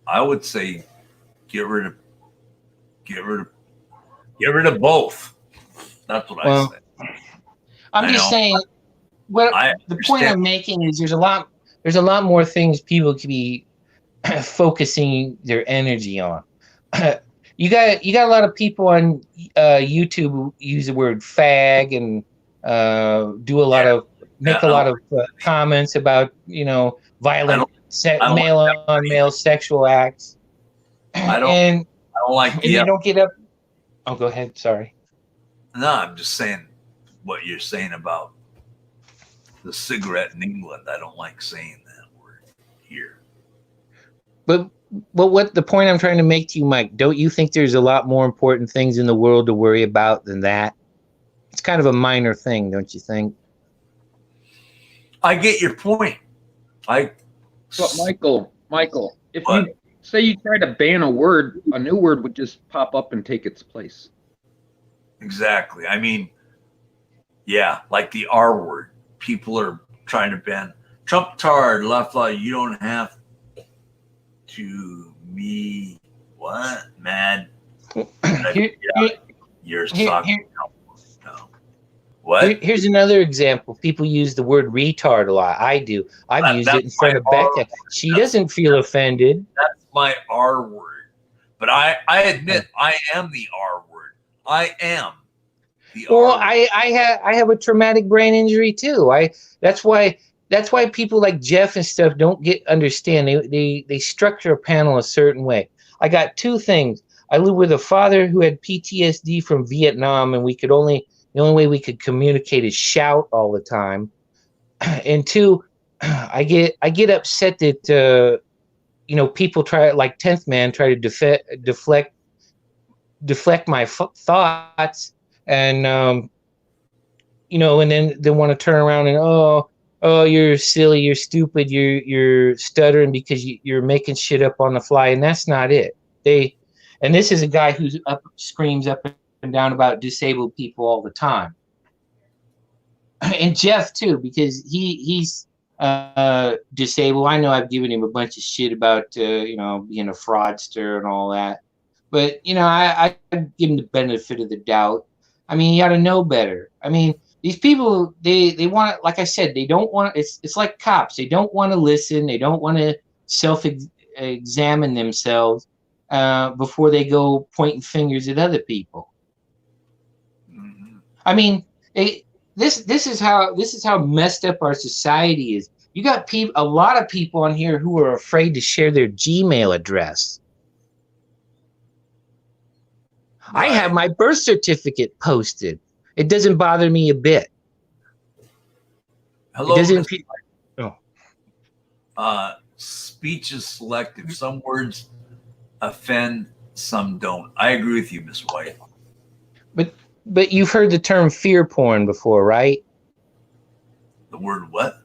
I would say get rid of both. That's what I say. I'm just saying. The point I'm making is there's a lot more things people could be focusing their energy on. You got a lot of people on YouTube who use the word fag and do a lot of comments about violent male on male sexual acts. I don't like and you don't get up. Oh, go ahead. Sorry. No, I'm just saying what you're saying about the cigarette in England. I don't like saying that word here. But what the point I'm trying to make to you, Mike, don't you think there's a lot more important things in the world to worry about than that? It's kind of a minor thing, don't you think? I get your point. But Michael, if you say you try to ban a word, a new word would just pop up and take its place. Exactly. I mean, yeah, like the R word. People are trying to ban Trump tard, left line. You don't have to be what? Mad. You're talking. No. What? Here's another example. People use the word retard a lot. I do. I've used it in front of Becca. She doesn't feel offended. That's my R word. But I admit I am the R word. I am the R word. I have a traumatic brain injury too. That's why people like Jeff and stuff don't understand. They structure a panel a certain way. I got two things. I live with a father who had PTSD from Vietnam, and the only way we could communicate is shout all the time. And two, I get upset that people try, like 10th Man, try to deflect my thoughts, and and then they want to turn around and oh, you're silly, you're stupid, you're stuttering because you're making shit up on the fly, and that's not it. And this is a guy who screams up and down about disabled people all the time, and Jeff too, because he's disabled. I know I've given him a bunch of shit about being a fraudster and all that, but I give him the benefit of the doubt. I mean, you got to know better. I mean, these people, they want, like I said, they don't want. It's like cops. They don't want to listen. They don't want to self-examine themselves before they go pointing fingers at other people. Mm-hmm. I mean, this is how messed up our society is. You got a lot of people on here who are afraid to share their Gmail address. Right. I have my birth certificate posted. It doesn't bother me a bit. Hello. Speech is selective. Some words offend, some don't. I agree with you, Miss White. But you've heard the term fear porn before, right? The word what?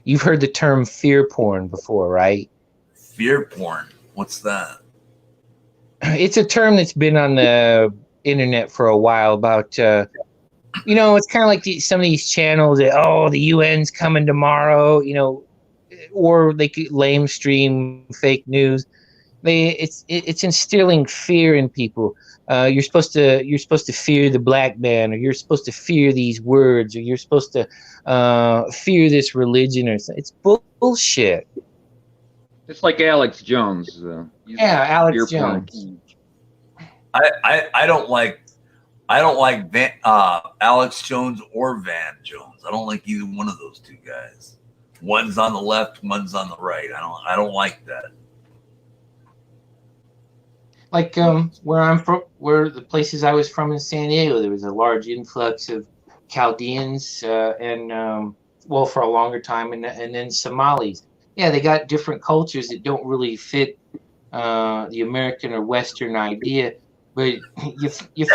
You've heard the term fear porn before, right? Fear porn. What's that? It's a term that's been on the internet for a while about, it's kind of like some of these channels that, the UN's coming tomorrow, or they could lame stream fake news. It's instilling fear in people. You're supposed to fear the black man, or you're supposed to fear these words, or you're supposed to fear this religion, or something. It's bullshit. It's like Alex Jones. Alex Jones. I don't like Alex Jones or Van Jones. I don't like either one of those two guys. One's on the left, one's on the right. I don't like that. Like where I'm from, where the places I was from in San Diego, there was a large influx of Chaldeans and for a longer time, and then Somalis. Yeah, they got different cultures that don't really fit the American or Western idea, but you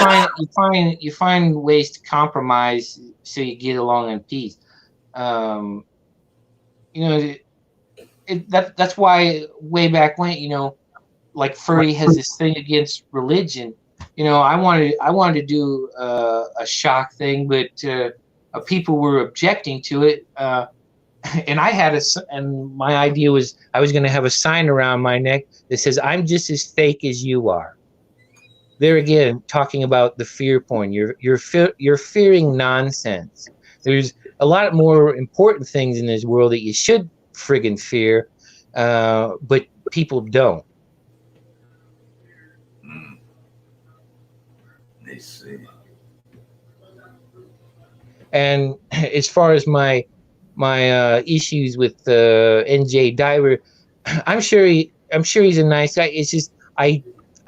find ways to compromise so you get along in peace. Um, you know, that's why way back when, like Furry has this thing against religion. I wanted to do a shock thing, but people were objecting to it. And and my idea was I was going to have a sign around my neck that says, "I'm just as fake as you are." There again, talking about the fear porn. You're fearing nonsense. There's a lot more important things in this world that you should friggin' fear, but people don't. They see. And as far as my issues with NJ Diver, I'm sure he's a nice guy. It's just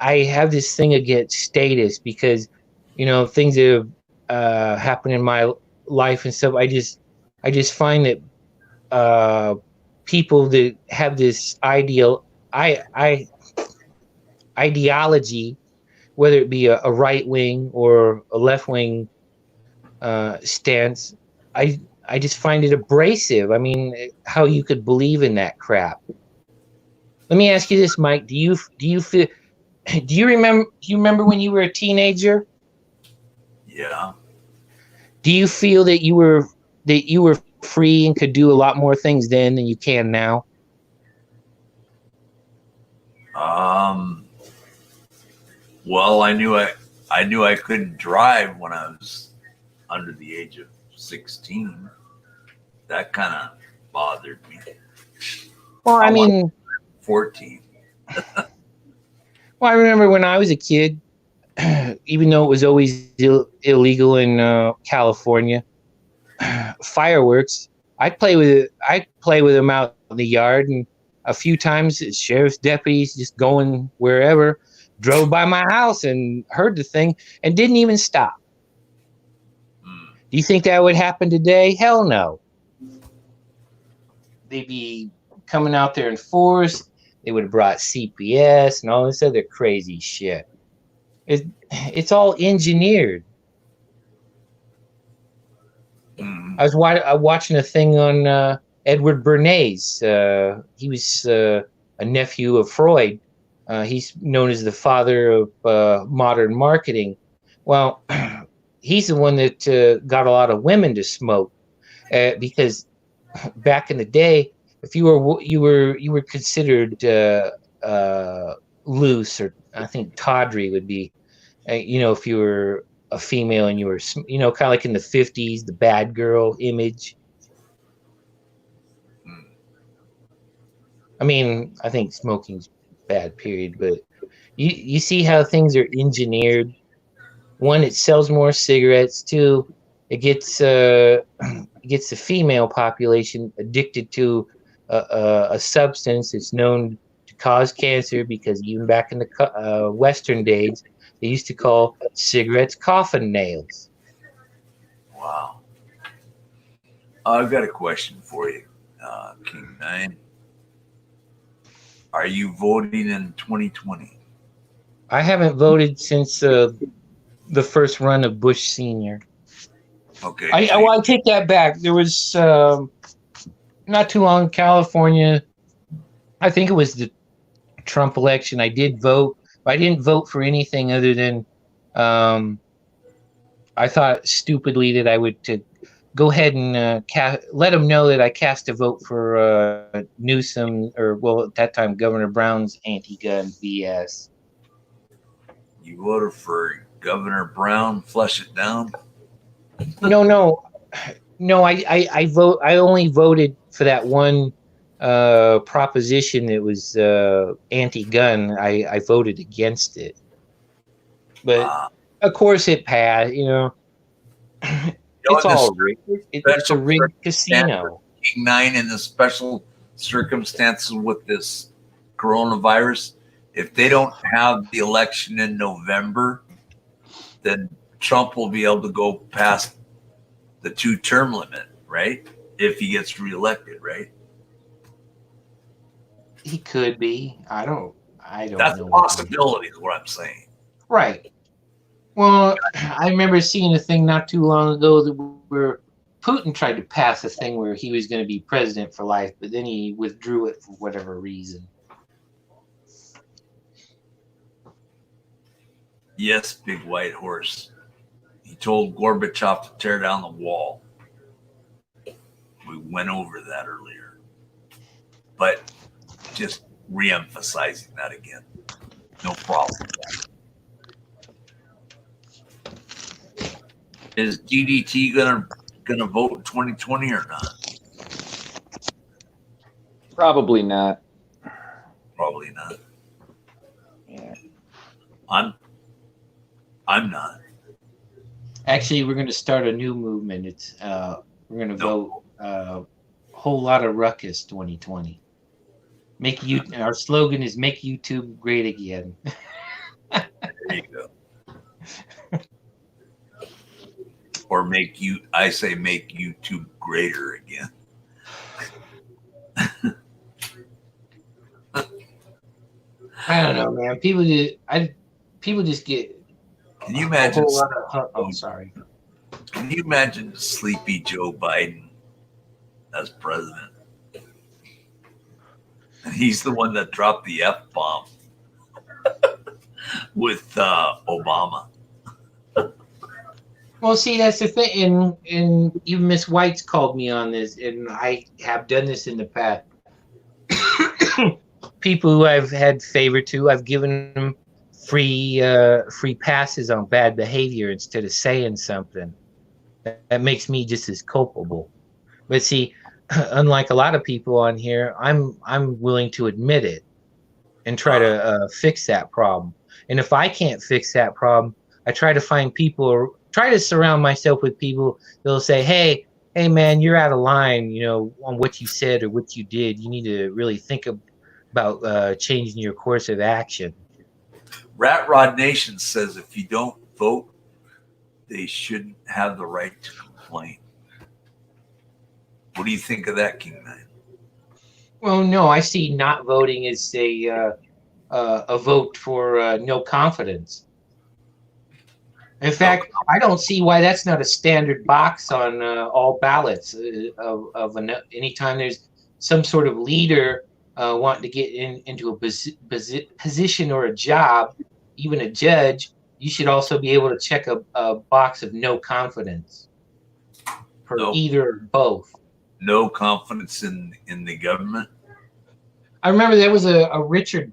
I have this thing against status because things that have happened in my life and stuff. I just find that people that have this ideology, whether it be a right wing or a left wing stance, I just find it abrasive. I mean, how you could believe in that crap. Let me ask you this, Mike. Do you feel? Do you remember when you were a teenager? Yeah. Do you feel that you were free and could do a lot more things then than you can now? Well, I knew I couldn't drive when I was under the age of 16. That kind of bothered me. Well, I mean, 14. Well, I remember when I was a kid, even though it was always illegal in California, fireworks. I play with them out in the yard, and a few times sheriff's deputies just going wherever drove by my house and heard the thing and didn't even stop. Do you think that would happen today? Hell no. They'd be coming out there in force. They would have brought CPS and all this other crazy shit. It's all engineered. I was watching a thing on Edward Bernays. He was a nephew of Freud. He's known as the father of modern marketing. Well, he's the one that got a lot of women to smoke because back in the day, if you were considered loose, or I think tawdry would be, if you were a female and you were, kind of like in the 50s, the bad girl image. I mean, I think smoking's bad, period. But you see how things are engineered. One, it sells more cigarettes. Two, it gets the female population addicted to a substance that's known to cause cancer, because even back in the Western days, they used to call cigarettes coffin nails. Wow. I've got a question for you, King 9. Are you voting in 2020? I haven't voted since the first run of Bush Sr. Okay. I take that back. There was not too long in California. I think it was the Trump election. I did vote, but I didn't vote for anything other than I thought stupidly that I would go ahead and let them know that I cast a vote for Newsom, or well, at that time Governor Brown's anti-gun BS. You voted for Governor Brown? Flush it down? No. I vote. I only voted for that one proposition that was anti-gun. I voted against it, but of course it passed. It's all rigged. It's a rigged casino. King 9, in the special circumstances with this coronavirus, if they don't have the election in November, then Trump will be able to go past the 2-term limit, right? If he gets reelected, right? He could be. I I don't That's know. a possibility, is what I'm saying. Right. Well, I remember seeing a thing not too long ago where Putin tried to pass a thing where he was going to be president for life, but then he withdrew it for whatever reason. Yes, big white horse. He told Gorbachev to tear down the wall. We went over that earlier. But just re-emphasizing that again. No problem with that. Is DDT gonna vote in 2020 or not? Probably not. Probably not. Yeah. I'm not. Actually, we're going to start a new movement. It's we're going to No. vote a whole lot of ruckus 2020. Our slogan is "Make YouTube Great Again." There you go. Or make YouTube greater again. I don't know, man. People just get Can you a imagine? whole lot of. Oh, sorry. Can you imagine sleepy Joe Biden as president? And he's the one that dropped the F-bomb with Obama. Well, see, that's the thing, and even Miss White's called me on this, and I have done this in the past. People who I've had favor to, I've given them free passes on bad behavior instead of saying something. That makes me just as culpable. But see, unlike a lot of people on here, I'm willing to admit it and try to fix that problem. And if I can't fix that problem, I try to find people, try to surround myself with people that'll say, hey man, you're out of line, on what you said or what you did. You need to really think about changing your course of action. Rat Rod Nation says if you don't vote, they shouldn't have the right to complain. What do you think of that, King Man? Well, no, I see not voting as a vote for no confidence. In fact, I don't see why that's not a standard box on all ballots anytime there's some sort of leader wanting to get into a position or a job, even a judge. You should also be able to check a box of no confidence for either or both. No confidence in the government? I remember there was a Richard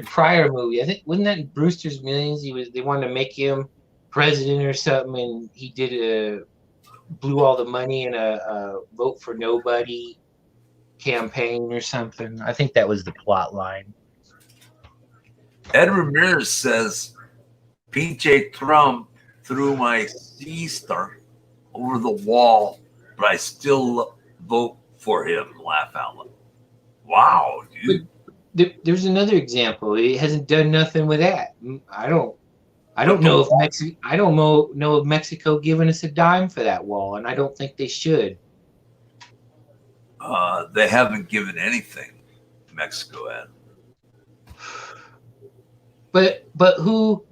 Pryor movie. I think wasn't that in Brewster's Millions? They wanted to make him president or something, and he blew all the money in a vote for nobody campaign or something. I think that was the plot line. Ed Ramirez says PJ Trump threw my C-star over the wall, but I still vote for him. Laugh out loud. Wow, dude. But there's another example. It hasn't done nothing with that. I don't know if Mexico giving us a dime for that wall, and I don't think they should. They haven't given anything. Mexico had. But who?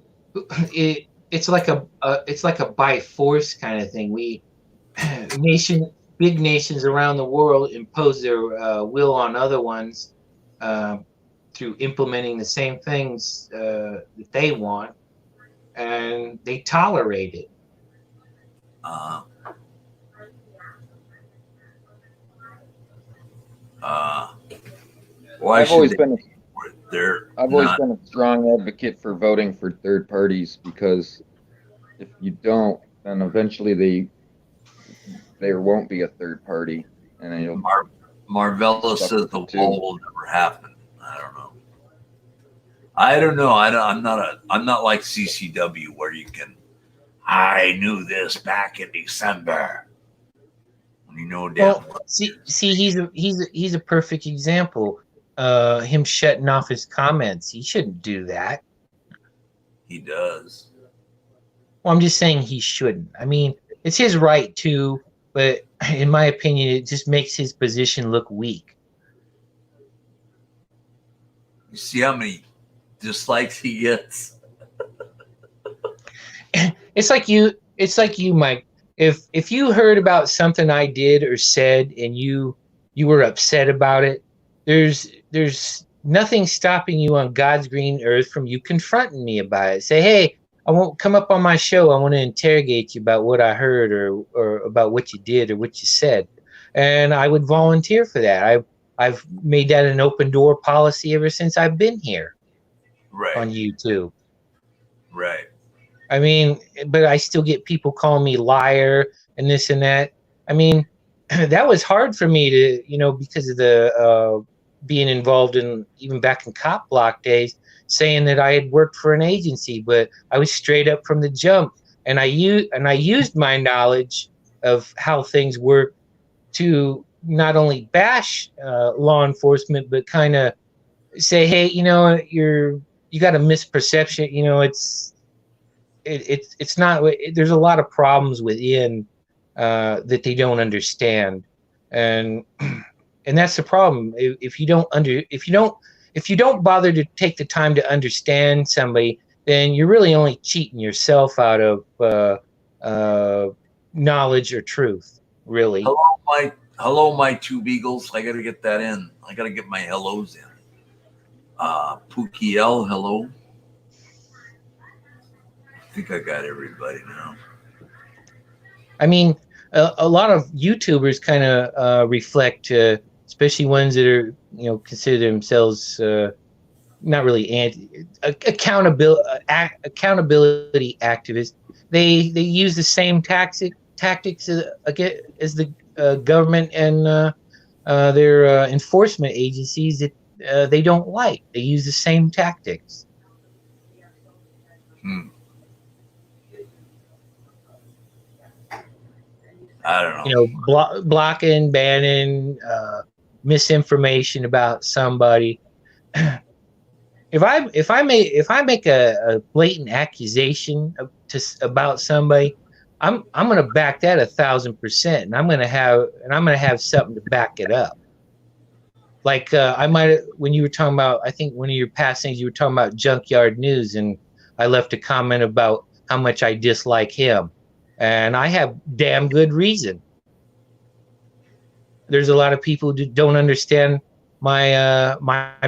It's like a by force kind of thing. Big nations around the world impose their will on other ones through implementing the same things that they want, and they tolerate it. Why I've always been a strong advocate for voting for third parties, because if you don't, then eventually there won't be a third party, and Marvella says the wall will never happen. I don't know. I'm not like CCW where you can. I knew this back in December. He's a perfect example. Him shutting off his comments. He shouldn't do that. He does. Well, I'm just saying he shouldn't. I mean, it's his right to, but in my opinion, it just makes his position look weak. You see how many dislikes he gets. It's like you, Mike. If you heard about something I did or said and you were upset about it, there's nothing stopping you on God's green earth from you confronting me about it. Say, hey, I won't come up on my show. I want to interrogate you about what I heard or about what you did or what you said, and I would volunteer for that. I've made that an open door policy ever since I've been here Right. on YouTube. Right. I mean, but I still get people calling me liar and this and that. I mean, that was hard for me to, because of the being involved in, even back in cop block days, saying that I had worked for an agency, but I was straight up from the jump, and I used my knowledge of how things work to not only bash law enforcement, but kind of say, hey, you got a misperception. It's not. There's a lot of problems within that they don't understand, and that's the problem. If you don't bother to take the time to understand somebody, then you're really only cheating yourself out of knowledge or truth. Really. Hello, my two beagles. I got to get that in. I got to get my hellos in. Pookie L, hello. I think I got everybody now. I mean, a lot of YouTubers kind of reflect, especially ones that are, consider themselves not really accountability activists. They use the same tactics as the government and their enforcement agencies that they don't like. They use the same tactics. I don't know. Blocking, banning, misinformation about somebody. If I make a blatant accusation about somebody, I'm going to back that 1,000%, and I'm going to have something to back it up. Like when you were talking about, I think one of your past things, you were talking about Junkyard News, and I left a comment about how much I dislike him. And I have damn good reason. There's a lot of people who don't understand my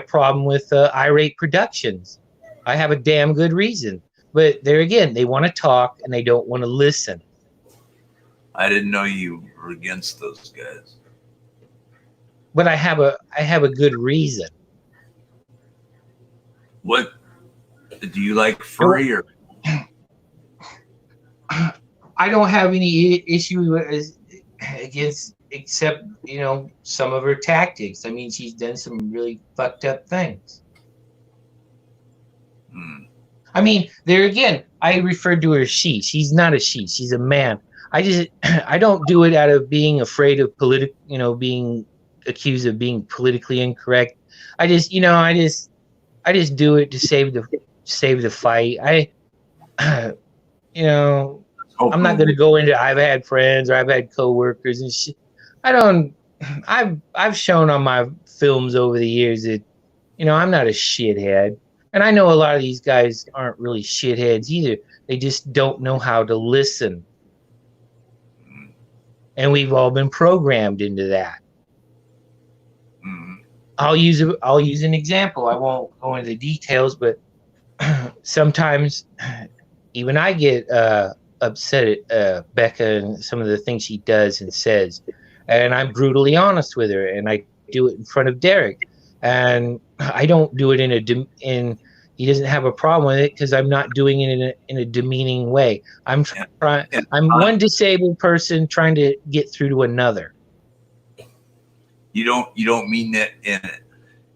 problem with Irate Productions. I have a damn good reason. But there again, they want to talk and they don't want to listen. I didn't know you were against those guys. But I have a good reason. What do you like, furry or? I don't have any issue against, except some of her tactics. I mean, she's done some really fucked up things. I mean, there again, I referred to her as she. She's not a she. She's a man. I don't do it out of being afraid of being accused of being politically incorrect. I just do it to save the fight. I'm not going to go into, I've had friends or I've had coworkers and shit. I've shown on my films over the years that, I'm not a shithead. And I know a lot of these guys aren't really shitheads either. They just don't know how to listen. And we've all been programmed into that. I'll use an example. I won't go into the details, but sometimes even I get upset at Becca and some of the things she does and says, and I'm brutally honest with her, and I do it in front of Derek, and I don't do it in he doesn't have a problem with it because I'm not doing it in a demeaning way. I'm one disabled person trying to get through to another. You don't mean that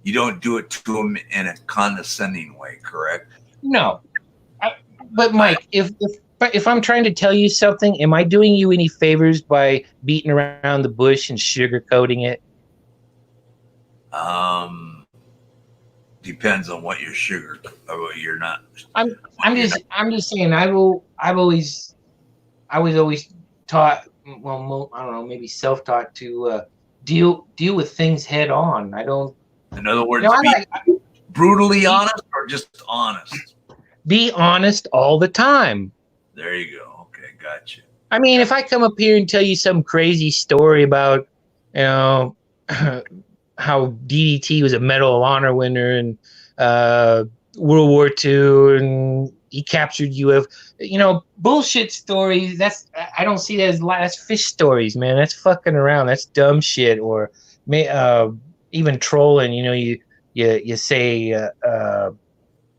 you don't do it to him in a condescending way, correct? No, but Mike, if I'm trying to tell you something, am I doing you any favors by beating around the bush and sugarcoating it? Depends on what you're or what you're not. I'm just saying. I was always taught. Well, I don't know, maybe self-taught to deal with things head on. I don't. In other words, be brutally honest or just honest? Be honest all the time. There you go. Okay, gotcha. I mean, if I come up here and tell you some crazy story about, you know, how DDT was a Medal of Honor winner and World War II and he captured UFO, you know, bullshit stories. I don't see that as that's fish stories, man. That's fucking around. That's dumb shit. Or even trolling. You know, you say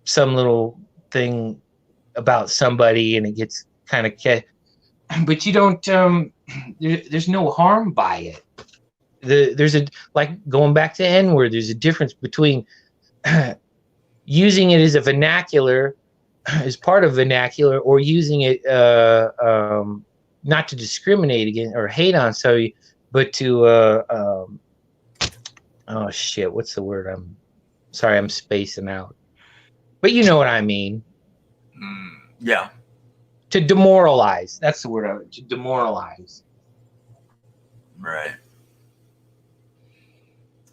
some little thing about somebody and it gets kind of but you don't there's no harm by it. There's a, like going back to N-word, there's a difference between using it as a vernacular, as part of vernacular, or using it not to discriminate against or hate on somebody, but to oh shit, what's the word? I'm sorry, I'm spacing out, but you know what I mean. Yeah. To demoralize. That's the word. To demoralize. Right.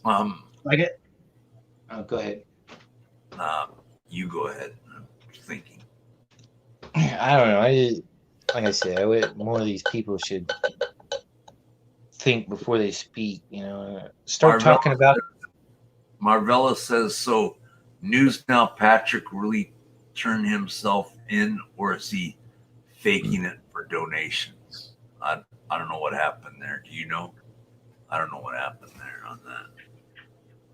Like it. Oh, go ahead. You go ahead. I'm thinking. I don't know. Like I said, more of these people should think before they speak. You know, start talking about. Marvella says so. News Now. Patrick really turned himself in, or is he faking it for donations? I don't know what happened there. Do you know? I don't know what happened there on that.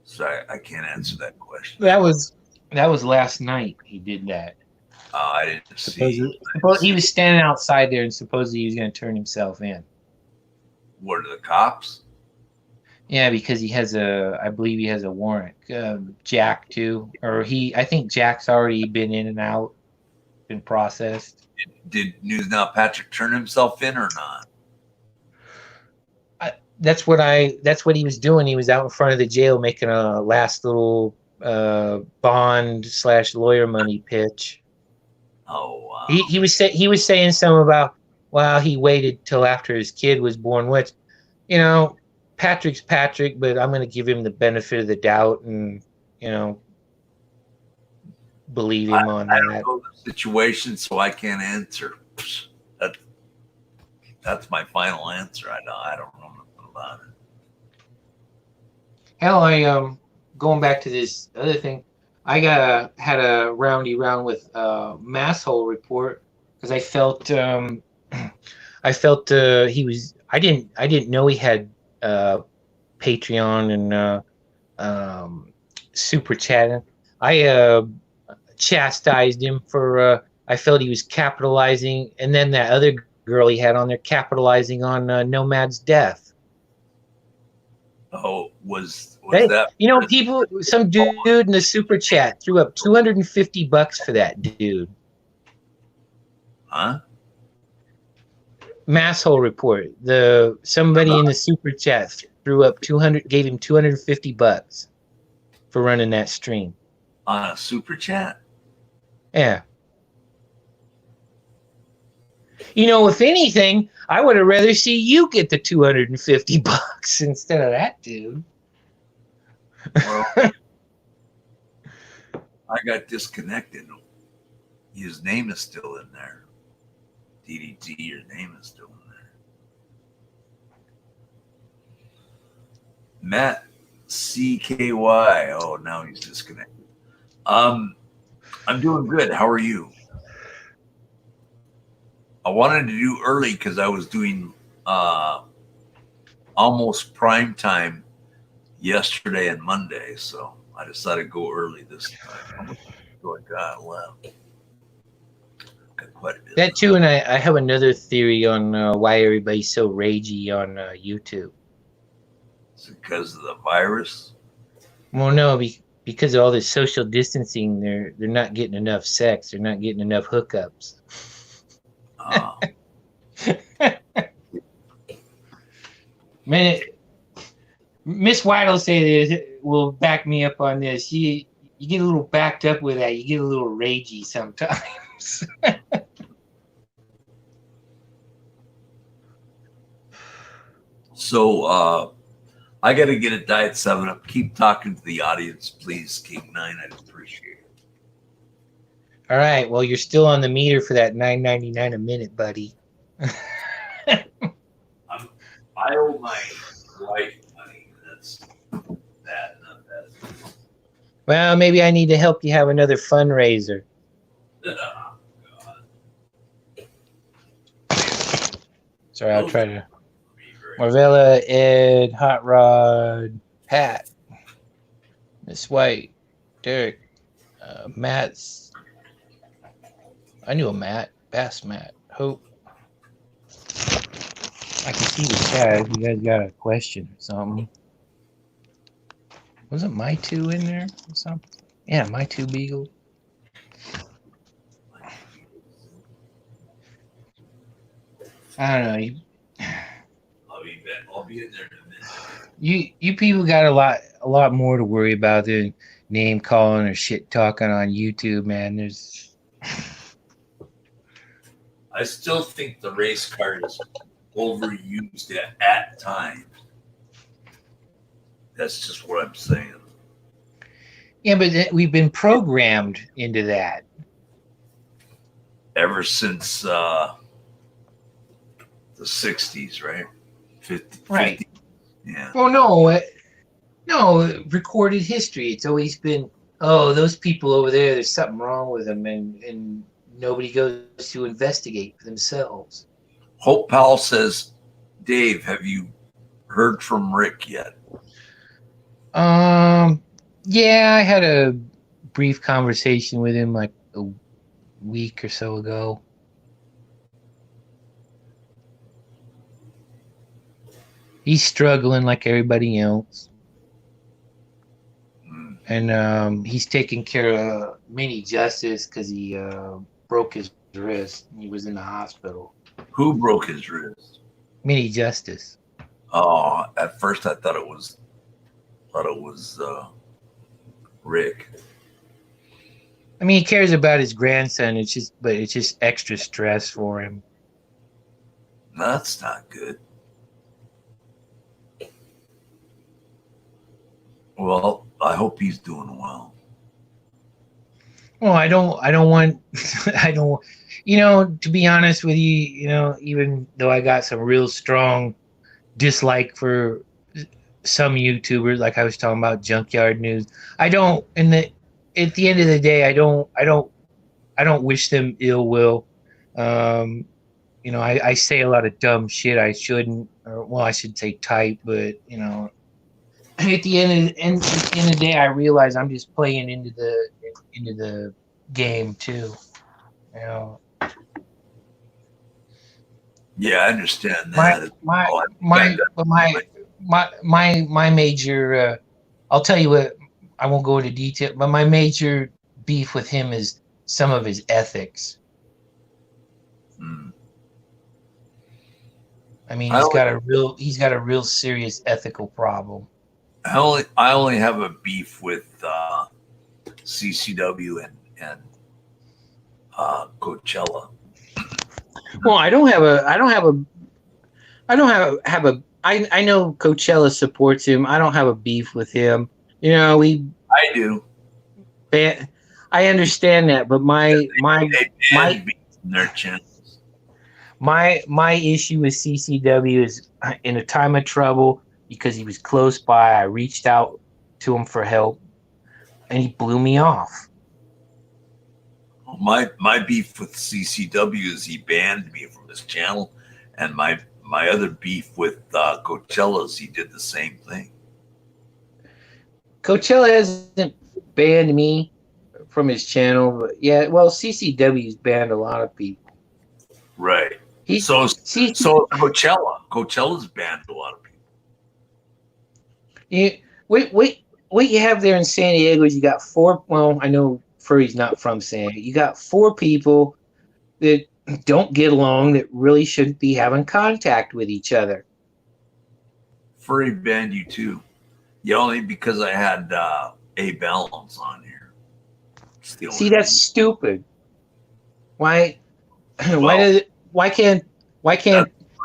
So I can't answer that question. That was last night. He did that. I didn't see. He was standing outside there, and supposedly he was going to turn himself in. What are the cops? Yeah, because I believe he has a warrant. Jack too, or I think Jack's already been in and out, been processed. Did News Now Patrick turn himself in or not? That's what he was doing. He was out in front of the jail making a last little bond/lawyer money pitch. Oh, wow. He was saying something about, well, he waited till after his kid was born, which, you know, Patrick's Patrick, but I'm going to give him the benefit of the doubt and, you know, believe him on that. I don't know the situation, so I can't answer. That's my final answer. I don't know nothing about it. Hell, going back to this other thing, I had a round with Masshole report because I felt he was. I didn't know he had Patreon and super chatting. I chastised him for. I felt he was capitalizing, and then that other girl he had on there capitalizing on Nomad's death. Oh, was hey, that? You know, some dude in the super chat threw up $250 for that dude. Huh? Masshole report. Somebody in the super chat threw up gave him $250 for running that stream. On a super chat? Yeah. You know, if anything, I would have rather see you get the $250 instead of that dude. Well, I got disconnected. His name is still in there. DDT, your name is still in there. Matt CKY. Oh, now he's disconnected. I'm doing good. How are you? I wanted to do early because I was doing almost prime time yesterday and Monday, so I decided to go early this time. So I got left. Got quite a bit. That too, and I have another theory on why everybody's so ragey on YouTube. Is it because of the virus? Well, no, because of all this social distancing, they're not getting enough sex. They're not getting enough hookups. Man, Miss White will back me up on this. You get a little backed up with that. You get a little ragey sometimes. So I got to get a Diet 7-Up. Keep talking to the audience, please, King 9. I'd appreciate it. All right. Well, you're still on the meter for that $9.99 a minute, buddy. I owe my wife money. That's bad, not bad. Well, maybe I need to help you have another fundraiser. Oh, God. Sorry, I'll try to. Be very- Marvella, Ed, Hot Rod, Pat, Miss White, Derek, Matt's. I knew a Matt, Bass Matt, Hope. I can see the chat if you guys got a question or something. Wasn't my two in there or something? Yeah, my two Beagle. I don't know. I'll be in there in a minute. You people got a lot more to worry about than name calling or shit talking on YouTube, man. There's I still think the race car is overused at times. That's just what I'm saying. yeah, but we've been programmed into that. Ever since the 60s, right? 50, Right. 50. Yeah. Well, no, recorded history. It's always been, oh, those people over there. There's something wrong with them, and nobody goes to investigate for themselves. Hope Powell says, Dave, have you heard from Rick yet? Yeah, I had a brief conversation with him like a week or so ago. He's struggling like everybody else. Hmm. And he's taking care of Mini Justice because he broke his wrist. He was in the hospital. Who broke his wrist? Mini Justice. Oh, at first I thought it was Rick. I mean, he cares about his grandson. It's just extra stress for him. That's not good. Well, I hope he's doing well. Well, I don't want, to be honest with you, even though I got some real strong dislike for some YouTubers, like I was talking about Junkyard News, at the end of the day, I don't wish them ill will. I say a lot of dumb shit I shouldn't, or well, I should say type, but at the end of the day, I realize I'm just playing into the game too. Yeah, I understand that. My major. I'll tell you what. I won't go into detail, but my major beef with him is some of his ethics. Hmm. I mean, he's got a real serious ethical problem. I only have a beef with CCW and Coachella. Well, I know Coachella supports him. I don't have a beef with him. I do. I understand that, but my Their channels. my issue with CCW is in a time of trouble because he was close by. I reached out to him for help, and he blew me off. My beef with CCW is he banned me from his channel, and my other beef with Coachella is he did the same thing. Coachella hasn't banned me from his channel, but yeah, well, CCW's banned a lot of people. Right. So Coachella's banned a lot of people. What you have there in San Diego is you got four. Well, I know Furry's not from San Diego. You got four people that don't get along that really shouldn't be having contact with each other. Furry banned you too. Yeah, only because I had A Balance on here. See, that's stupid. Why? Why can't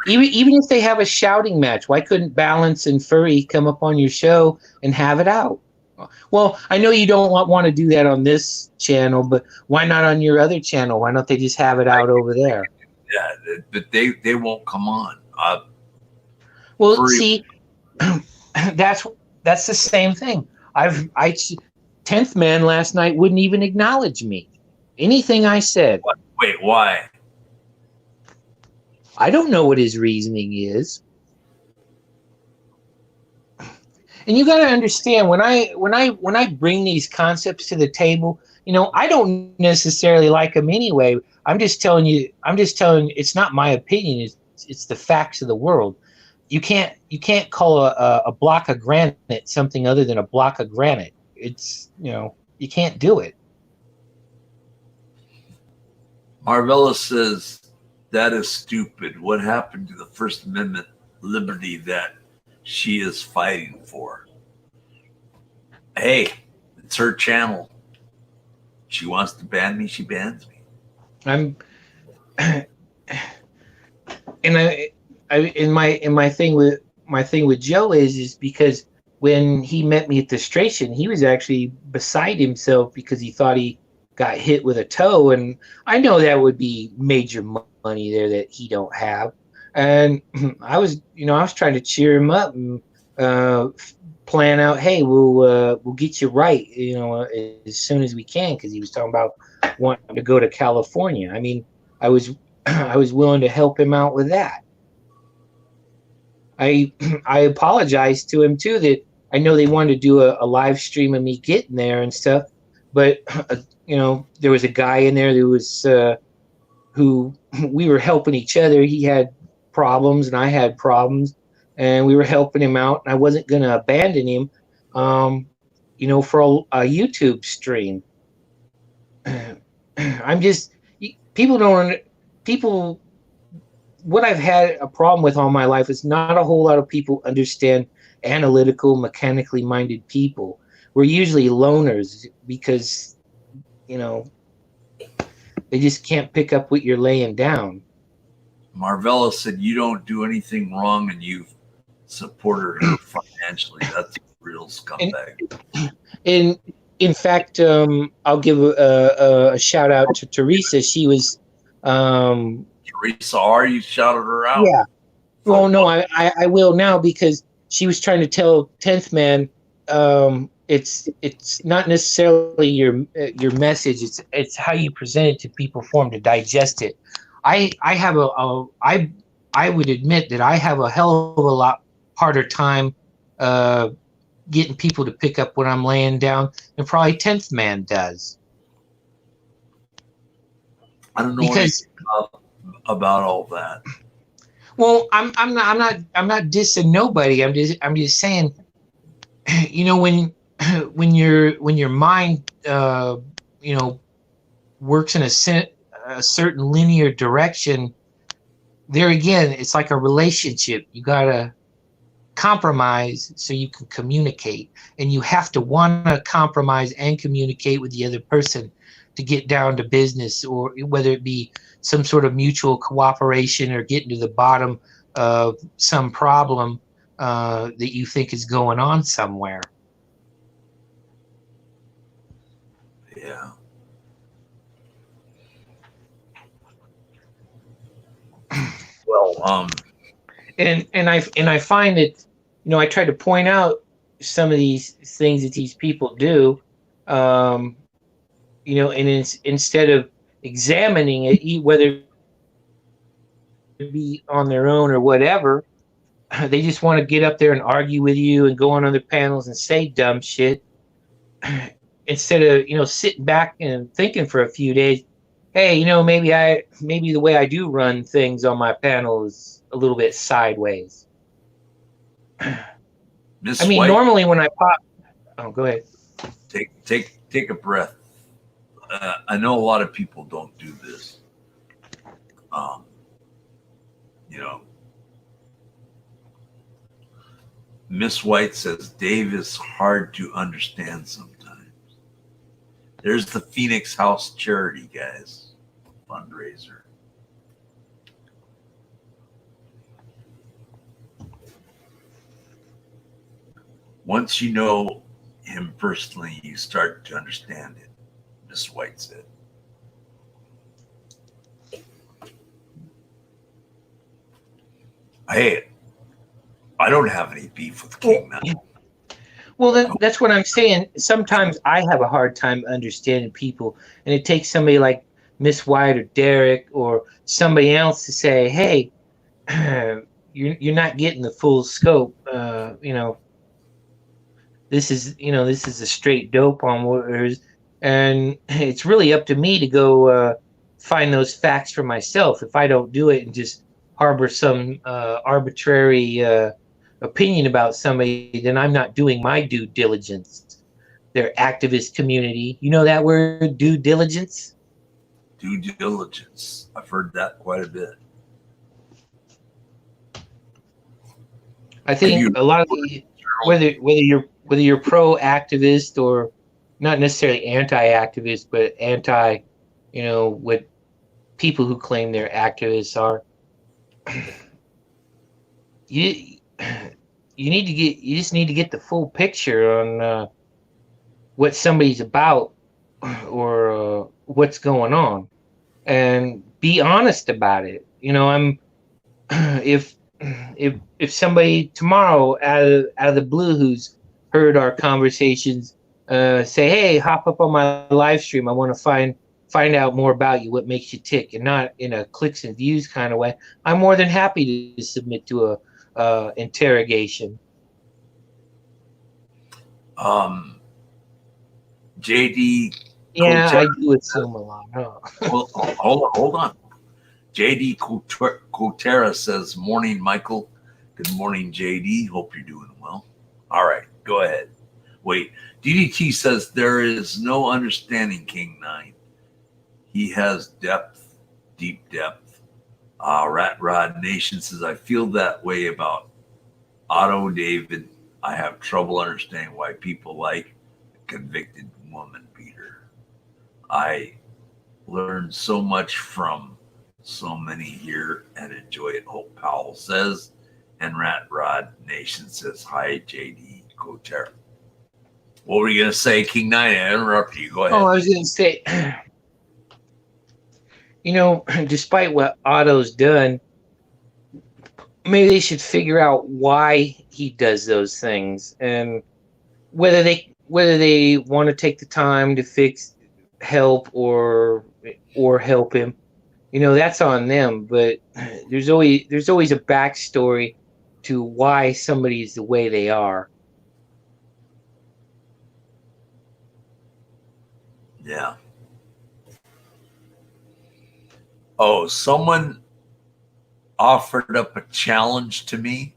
even if they have a shouting match, why couldn't Balance and Furry come up on your show and have it out? Well, I know you don't want to do that on this channel, but why not on your other channel? Why don't they just have it out over there? Yeah, but they won't come on. Well, Furry- see, that's the same thing. I 10th Man last night wouldn't even acknowledge me. Anything I said. Wait, why? I don't know what his reasoning is. And you got to understand when I bring these concepts to the table, I don't necessarily like them anyway. I'm just telling it's not my opinion, it's the facts of the world. You can't call a block of granite something other than a block of granite. It's, you can't do it. Marvella says that is stupid. What happened to the First Amendment liberty that she is fighting for? Hey, it's her channel. She wants to ban me, she bans me. I'm and my thing with Joe is because when he met me at the station, he was actually beside himself because he thought he got hit with a toe, and I know that would be major money there that he don't have. And I was trying to cheer him up and plan out, hey, we'll get you right, as soon as we can, because he was talking about wanting to go to California. I mean, I was I was willing to help him out with that. I apologized to him too that I know they wanted to do a live stream of me getting there and stuff, but there was a guy in there that was who we were helping each other. He had problems and I had problems, and we were helping him out. And I wasn't going to abandon him, for a YouTube stream. I'm just people. What I've had a problem with all my life is not a whole lot of people understand analytical, mechanically minded people. We're usually loners because, they just can't pick up what you're laying down. Marvella said you don't do anything wrong and you've supported her financially. That's a real scumbag. In fact, I'll give a shout out to Teresa. She was. Teresa R, you shouted her out. Yeah. Well, no, I will now because she was trying to tell 10th Man. It's not necessarily your message. It's how you present it to people for them to digest it. I would admit that I have a hell of a lot harder time getting people to pick up what I'm laying down than probably 10th Man does. I don't know because about all that. Well, I'm not dissing nobody. I'm just saying, when your mind works in a certain linear direction, there again, it's like a relationship. You gotta compromise so you can communicate, and you have to want to compromise and communicate with the other person to get down to business, or whether it be some sort of mutual cooperation or getting to the bottom of some problem that you think is going on somewhere. Yeah. Well, and I find that I try to point out some of these things that these people do, and instead of examining it, whether it be on their own or whatever, they just want to get up there and argue with you and go on other panels and say dumb shit instead of sitting back and thinking for a few days. Hey, maybe the way I do run things on my panel is a little bit sideways. Miss I mean, White, normally when I pop, go ahead. Take a breath. I know a lot of people don't do this. Miss White says Dave is hard to understand sometimes. There's the Phoenix House charity, guys, fundraiser. Once you know him personally, you start to understand it, Miss White said. Hey, I don't have any beef with King Nine. Well, that's what I'm saying. Sometimes I have a hard time understanding people, and it takes somebody like Miss White or Derek or somebody else to say, "Hey, you're not getting the full scope. This is a straight dope on waters, and it's really up to me to go find those facts for myself. If I don't do it and just harbor some arbitrary opinion about somebody, then I'm not doing my due diligence. Their activist community. You know that word, due diligence? Due diligence. I've heard that quite a bit. I think a lot of whether you're pro activist or not necessarily anti-activist, but anti, what people who claim they're activists are. You just need to get the full picture on what somebody's about or what's going on, and be honest about it. If somebody tomorrow out of the blue who's heard our conversations say, "Hey, hop up on my live stream. I want to find out more about you, what makes you tick," and not in a clicks and views kind of way, I'm more than happy to submit to a interrogation. JD. Yeah, Couture, I do assume a lot. Huh? well, hold on. JD Kotera says, "Morning, Michael." Good morning, JD. Hope you're doing well. All right, go ahead. Wait, DDT says there is no understanding King Nine. He has depth, deep depth. Rat Rod Nation says, "I feel that way about Otto David. I have trouble understanding why people like a convicted woman beater. I learned so much from so many here and enjoy it," Hope Powell says. And Rat Rod Nation says, "Hi, JD Kotera." What were you going to say, King Nine? I interrupted you. Go ahead. Oh, I was going to say, despite what Otto's done, maybe they should figure out why he does those things, and whether they want to take the time to help or help him. That's on them. But there's always a backstory to why somebody's the way they are. Yeah. Oh, someone offered up a challenge to me.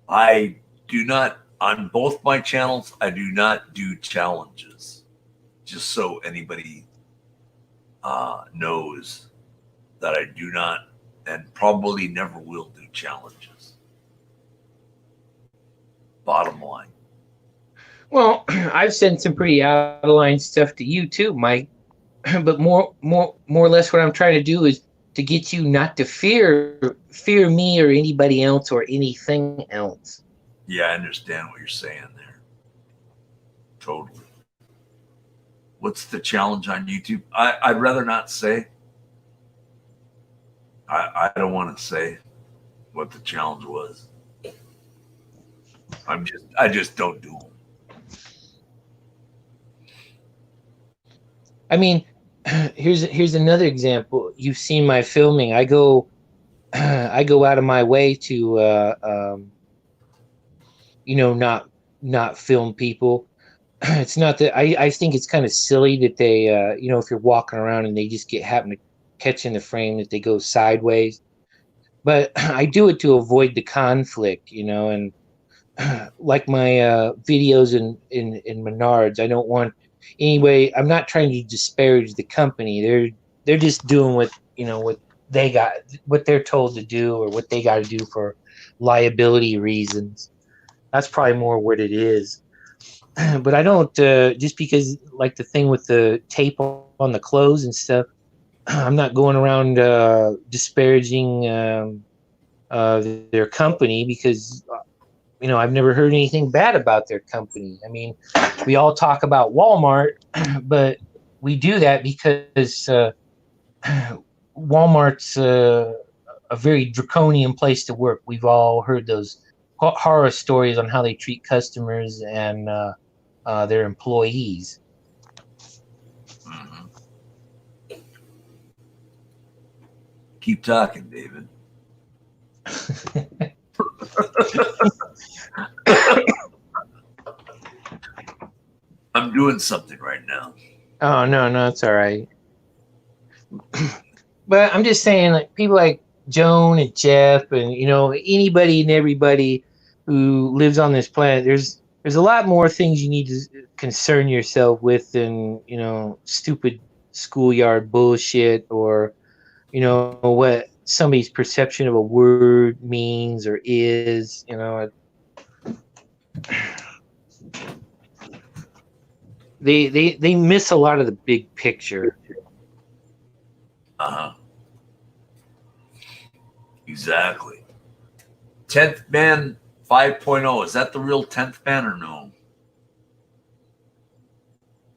I do not, on both my channels, I do not do challenges. Just so anybody knows that I do not and probably never will do challenges. Bottom line. Well, I've sent some pretty out of line stuff to you too, Mike. But more or less, what I'm trying to do is to get you not to fear me or anybody else or anything else. Yeah, I understand what you're saying there. Totally. What's the challenge on YouTube? I'd rather not say. I don't want to say what the challenge was. I just don't do them. I mean, here's another example. You've seen my filming. I go out of my way to not film people. It's not that I think it's kind of silly that they if you're walking around and they just happen to catch in the frame that they go sideways. But I do it to avoid the conflict, and like my videos in Menards, I don't want anyway. I'm not trying to disparage the company. They're just doing what they're told to do or what they got to do for liability reasons. That's probably more what it is. But I don't just because like the thing with the tape on the clothes and stuff. I'm not going around disparaging their company because I've never heard anything bad about their company. I mean, we all talk about Walmart, but we do that because Walmart's a very draconian place to work. We've all heard those horror stories on how they treat customers and their employees. Mhm. Keep talking, David. I'm doing something right now. Oh no, it's all right. But I'm just saying, like people like Joan and Jeff, and anybody and everybody who lives on this planet. There's a lot more things you need to concern yourself with than stupid schoolyard bullshit or what somebody's perception of a word means or is. They miss a lot of the big picture. Uh-huh. Exactly. 10th Man 5.0. Is that the real 10th Man or no?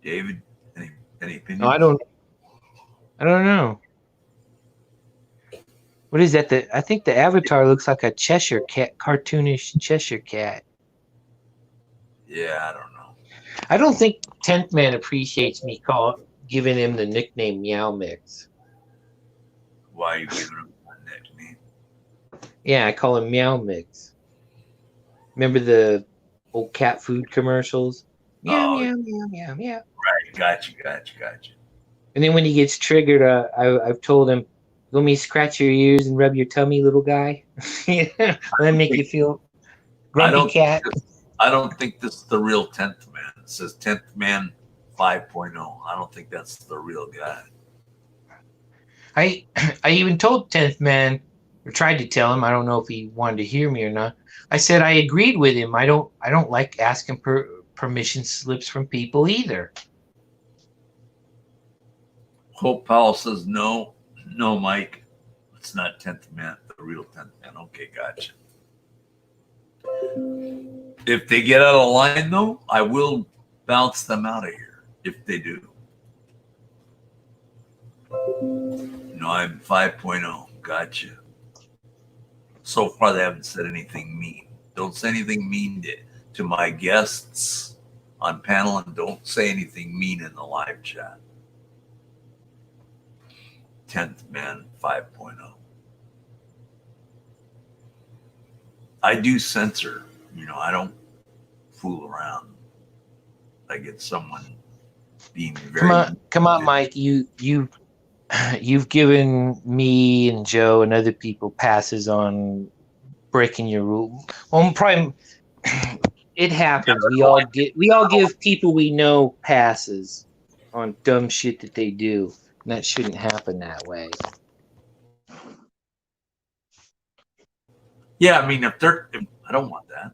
David, any opinion? No, I don't know. What is that? I think the avatar looks like a Cheshire cat, cartoonish Cheshire cat. Yeah, I don't know. I don't think 10th Man appreciates me giving him the nickname Meow Mix. Why are you giving him that nickname? Yeah, I call him Meow Mix. Remember the old cat food commercials? Meow, Oh, meow, meow, meow, meow. right. Gotcha. And then when he gets triggered, I've told him, "Let me scratch your ears and rub your tummy, little guy." Let me make you feel grumpy cat. I don't think this is the real 10th Man. It says 10th Man 5.0. I don't think that's the real guy. I even told 10th Man, or tried to tell him. I don't know if he wanted to hear me or not. I said I agreed with him. I don't like asking permission slips from people either. Hope Powell says no, Mike. It's not 10th Man, the real 10th Man. Okay, gotcha. If they get out of line, though, I will bounce them out of here if they do. No, I'm 5.0. Gotcha. So far, they haven't said anything mean. Don't say anything mean to my guests on panel, and don't say anything mean in the live chat. 10th Man 5.0. I do censor. I don't fool around. I get someone being very. Come on, Mike. You've given me and Joe and other people passes on breaking your rule. Well, probably it happens. We all give people we know passes on dumb shit that they do, and that shouldn't happen that way. Yeah, I mean, I don't want that.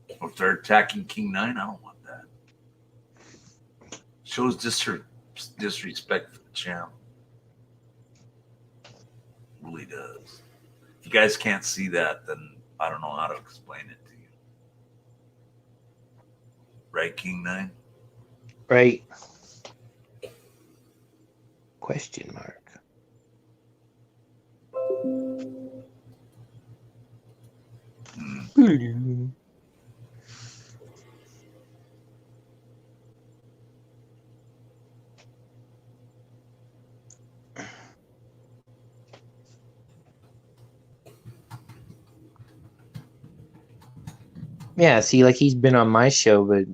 If they're attacking King 9, I don't want that. Shows disrespect for the channel. Really does. If you guys can't see that, then I don't know how to explain it to you. Right, King 9? Right? Question mark. Yeah, see, like he's been on my show, but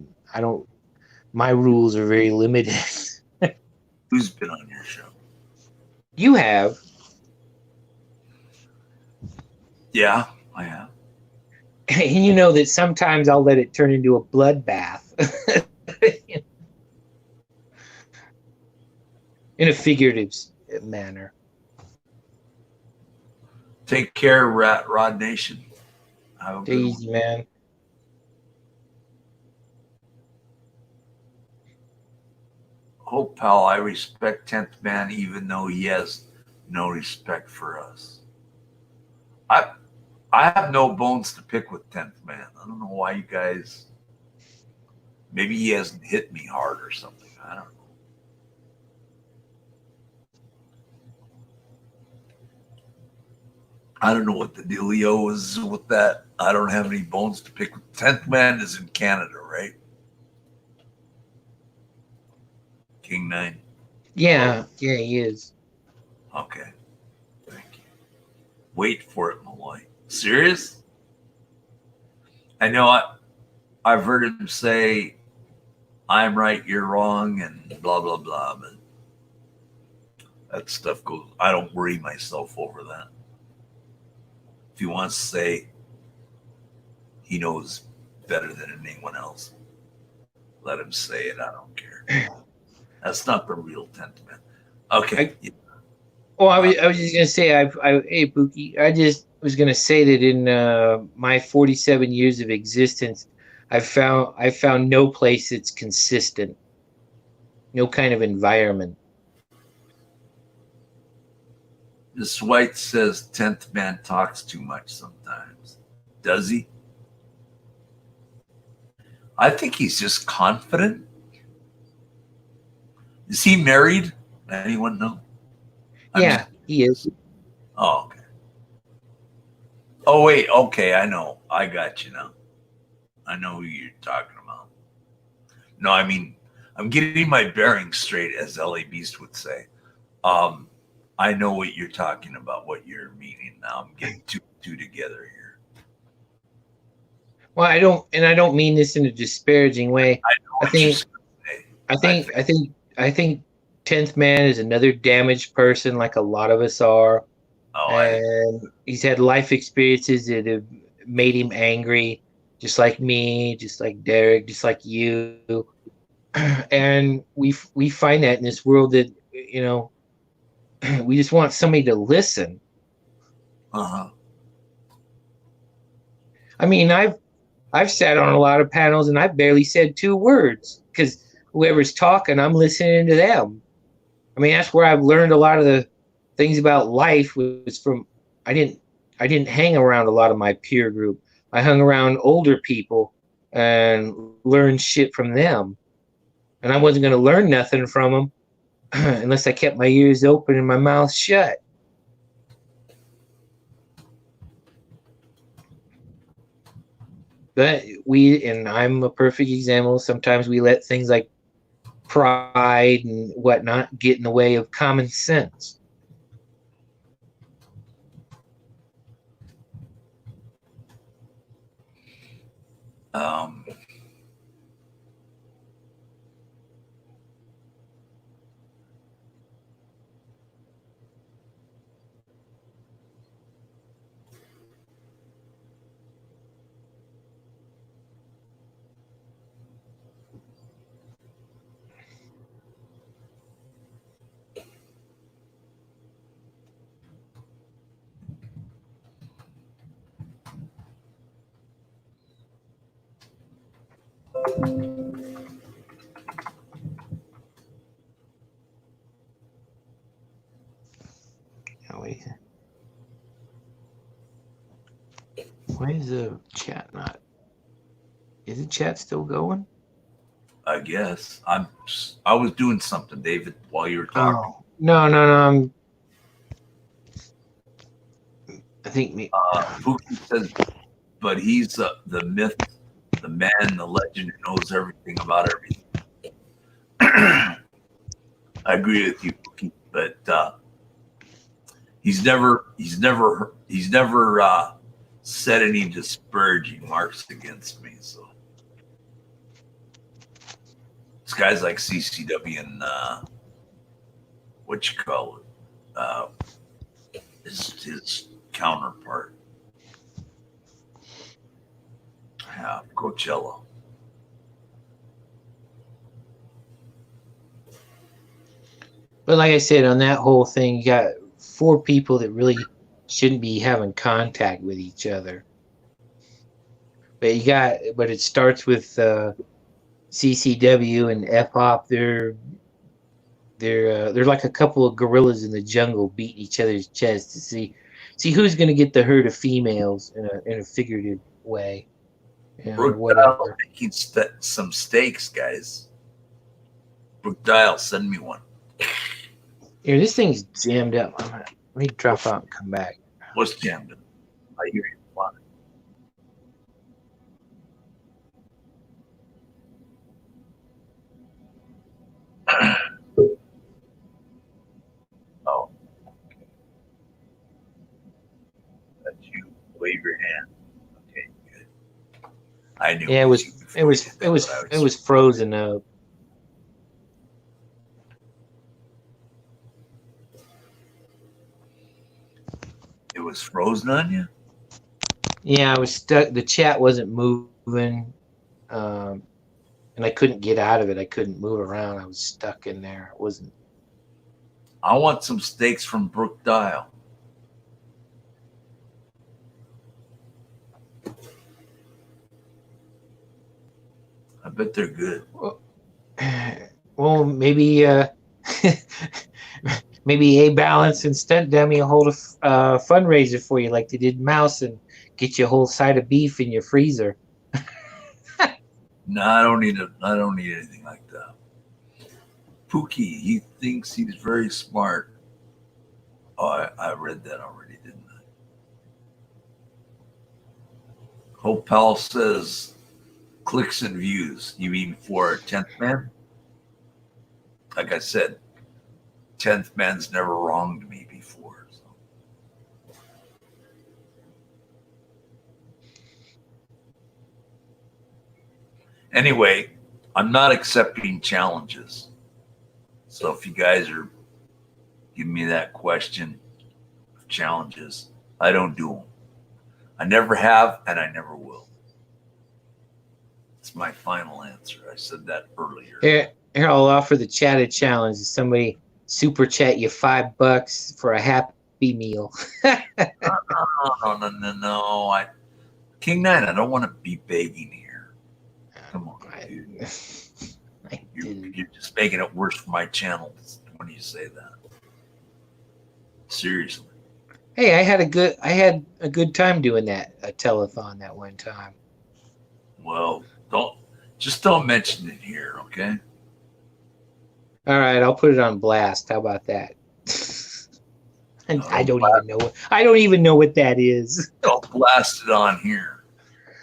my rules are very limited. Who's been on your show? You have. Yeah, I have. And you know that sometimes I'll let it turn into a bloodbath. In a figurative manner. Take care, Rod Nation. Easy, man. Hope Pal, I respect 10th Man even though he has no respect for us. I have no bones to pick with 10th Man. I don't know why you guys. Maybe he hasn't hit me hard or something. I don't know. I don't know what the dealio is with that. I don't have any bones to pick with. 10th Man is in Canada, right? King 9. Yeah, he is. Okay. Thank you. Wait for it, Malloy. Serious? I know I've heard him say, I'm right, you're wrong, and blah, blah, blah. But that stuff goes, I don't worry myself over that. If he wants to say he knows better than anyone else, let him say it. I don't care. That's not the real 10th Man. Okay. Well, I was just gonna say, hey Pookie, I just was gonna say that in my 47 years of existence, I found no place that's consistent, no kind of environment. Miss White says 10th Man talks too much sometimes. Does he? I think he's just confident. Is he married? Anyone know? Yeah, he is. Oh, okay. Oh, wait. Okay, I know. I got you now. I know who you're talking about. No, I mean, I'm getting my bearings straight, as LA Beast would say. I know what you're talking about, what you're meaning now. I'm getting two together here. Well, I don't mean this in a disparaging way. I think 10th Man is another damaged person, like a lot of us are. And he's had life experiences that have made him angry, just like me, just like Derek, just like you. And we find that in this world that, you know, we just want somebody to listen. Uh-huh. I mean, I've sat on a lot of panels and I've barely said 2 words because whoever's talking, I'm listening to them. I mean, that's where I've learned a lot of the things about life was from. I didn't hang around a lot of my peer group. I hung around older people and learned shit from them. And I wasn't going to learn nothing from them unless I kept my ears open and my mouth shut. But and I'm a perfect example. Sometimes we let things like pride and whatnot get in the way of common sense. Oh, wait. Why is the chat not? Is the chat still going? I guess I was doing something, David, while you were talking. Oh, no. I think me. Pookie says, but he's the myth, the man, the legend who knows everything about everything. I agree with you, Pookie, but he's never said any disparaging marks against me. So this guy's like CCW and what you call it, his counterpart. Yeah, Coachella. But like I said, on that whole thing, you got 4 people that really shouldn't be having contact with each other. But it starts with CCW and F-Hop. They're like a couple of gorillas in the jungle beating each other's chests to see, See who's gonna get the herd of females in a figurative way, you know, or Brooke Dial whatever. making some steaks, guys. Brooke Dial, send me one. Here, this thing's jammed up. Let me drop out and come back. What's jammed in? I hear you. Oh, okay. That's you. Wave your hand. Okay, good. I knew. Yeah, it was you before it you was did it that, was but I it was frozen up. It was frozen on you. Yeah, I was stuck. The chat wasn't moving, and I couldn't get out of it. I couldn't move around. I was stuck in there. It wasn't. I want some steaks from Brooke Dial. I bet they're good. Well, maybe maybe A Balance and Stunt Dummy will hold a fundraiser for you like they did Mouse and get you a whole side of beef in your freezer. No, I don't need anything like that. Pookie, he thinks he's very smart. Oh, I read that already, didn't I? Hope Powell says clicks and views. You mean for 10th Man? Like I said, 10th Man's never wronged me before. So. Anyway, I'm not accepting challenges. So if you guys are giving me that question of challenges, I don't do them. I never have, and I never will. It's my final answer. I said that earlier. Here, I'll offer the chatted challenge. Somebody super chat you $5 for a Happy Meal. No. King Nine, I don't want to be begging here. Come on, dude. You're just making it worse for my channel when you say that. Seriously. Hey, I had a good time doing that a telethon that one time. Well, don't mention it here, okay? All right, I'll put it on blast. How about that? And I don't even know what that is. Don't blast it on here.